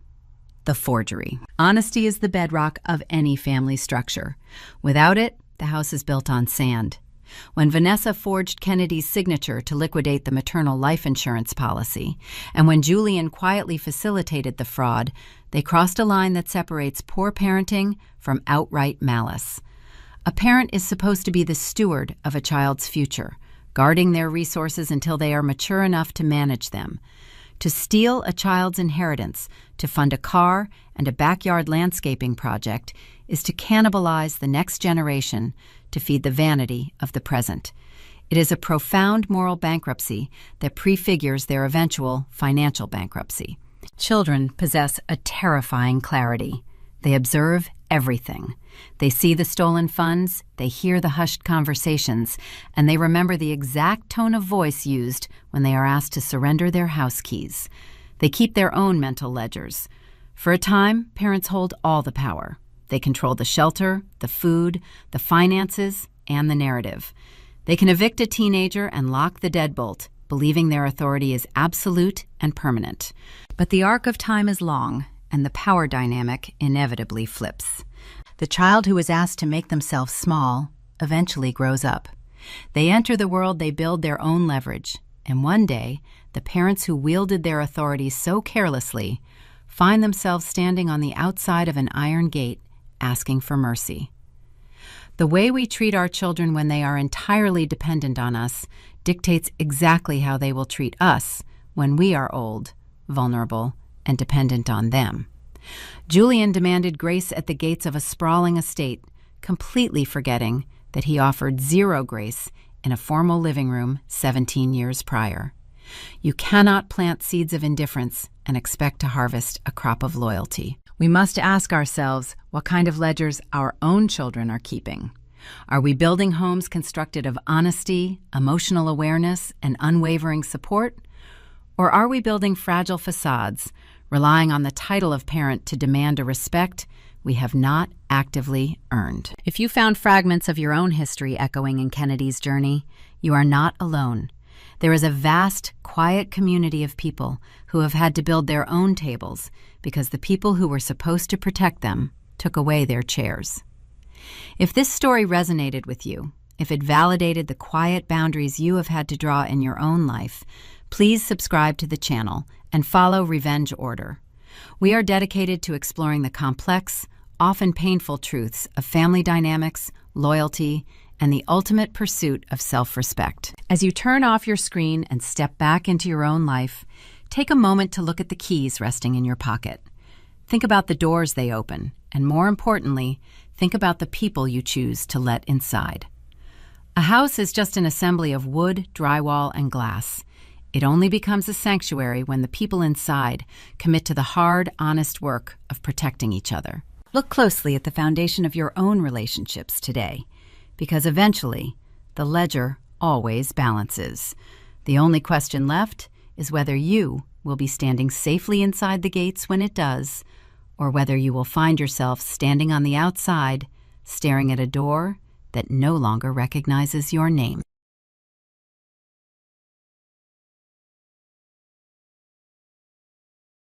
the forgery. Honesty is the bedrock of any family structure. Without it, the house is built on sand. When Vanessa forged Kennedy's signature to liquidate the maternal life insurance policy, and when Julian quietly facilitated the fraud, they crossed a line that separates poor parenting from outright malice. A parent is supposed to be the steward of a child's future, guarding their resources until they are mature enough to manage them. To steal a child's inheritance to fund a car and a backyard landscaping project is to cannibalize the next generation to feed the vanity of the present. It is a profound moral bankruptcy that prefigures their eventual financial bankruptcy. Children possess a terrifying clarity. They observe everything. They see the stolen funds, they hear the hushed conversations, and they remember the exact tone of voice used when they are asked to surrender their house keys. They keep their own mental ledgers. For a time, parents hold all the power. They control the shelter, the food, the finances, and the narrative. They can evict a teenager and lock the deadbolt, believing their authority is absolute and permanent. But the arc of time is long, and the power dynamic inevitably flips. The child who is asked to make themselves small eventually grows up. They enter the world, they build their own leverage, and one day, the parents who wielded their authority so carelessly find themselves standing on the outside of an iron gate asking for mercy. The way we treat our children when they are entirely dependent on us dictates exactly how they will treat us when we are old, vulnerable, and dependent on them. Julian demanded grace at the gates of a sprawling estate, completely forgetting that he offered zero grace in a formal living room 17 years prior. You cannot plant seeds of indifference and expect to harvest a crop of loyalty. We must ask ourselves what kind of ledgers our own children are keeping. Are we building homes constructed of honesty, emotional awareness, and unwavering support? Or are we building fragile facades, relying on the title of parent to demand a respect we have not actively earned? If you found fragments of your own history echoing in Kennedy's journey, you are not alone. There is a vast, quiet community of people who have had to build their own tables because the people who were supposed to protect them took away their chairs. If this story resonated with you, if it validated the quiet boundaries you have had to draw in your own life, please subscribe to the channel and follow Revenge Order. We are dedicated to exploring the complex, often painful truths of family dynamics, loyalty, and the ultimate pursuit of self-respect. As you turn off your screen and step back into your own life, take a moment to look at the keys resting in your pocket. Think about the doors they open, and more importantly, think about the people you choose to let inside. A house is just an assembly of wood, drywall, and glass. It only becomes a sanctuary when the people inside commit to the hard, honest work of protecting each other. Look closely at the foundation of your own relationships today, because eventually, the ledger always balances. The only question left is whether you will be standing safely inside the gates when it does, or whether you will find yourself standing on the outside, staring at a door that no longer recognizes your name.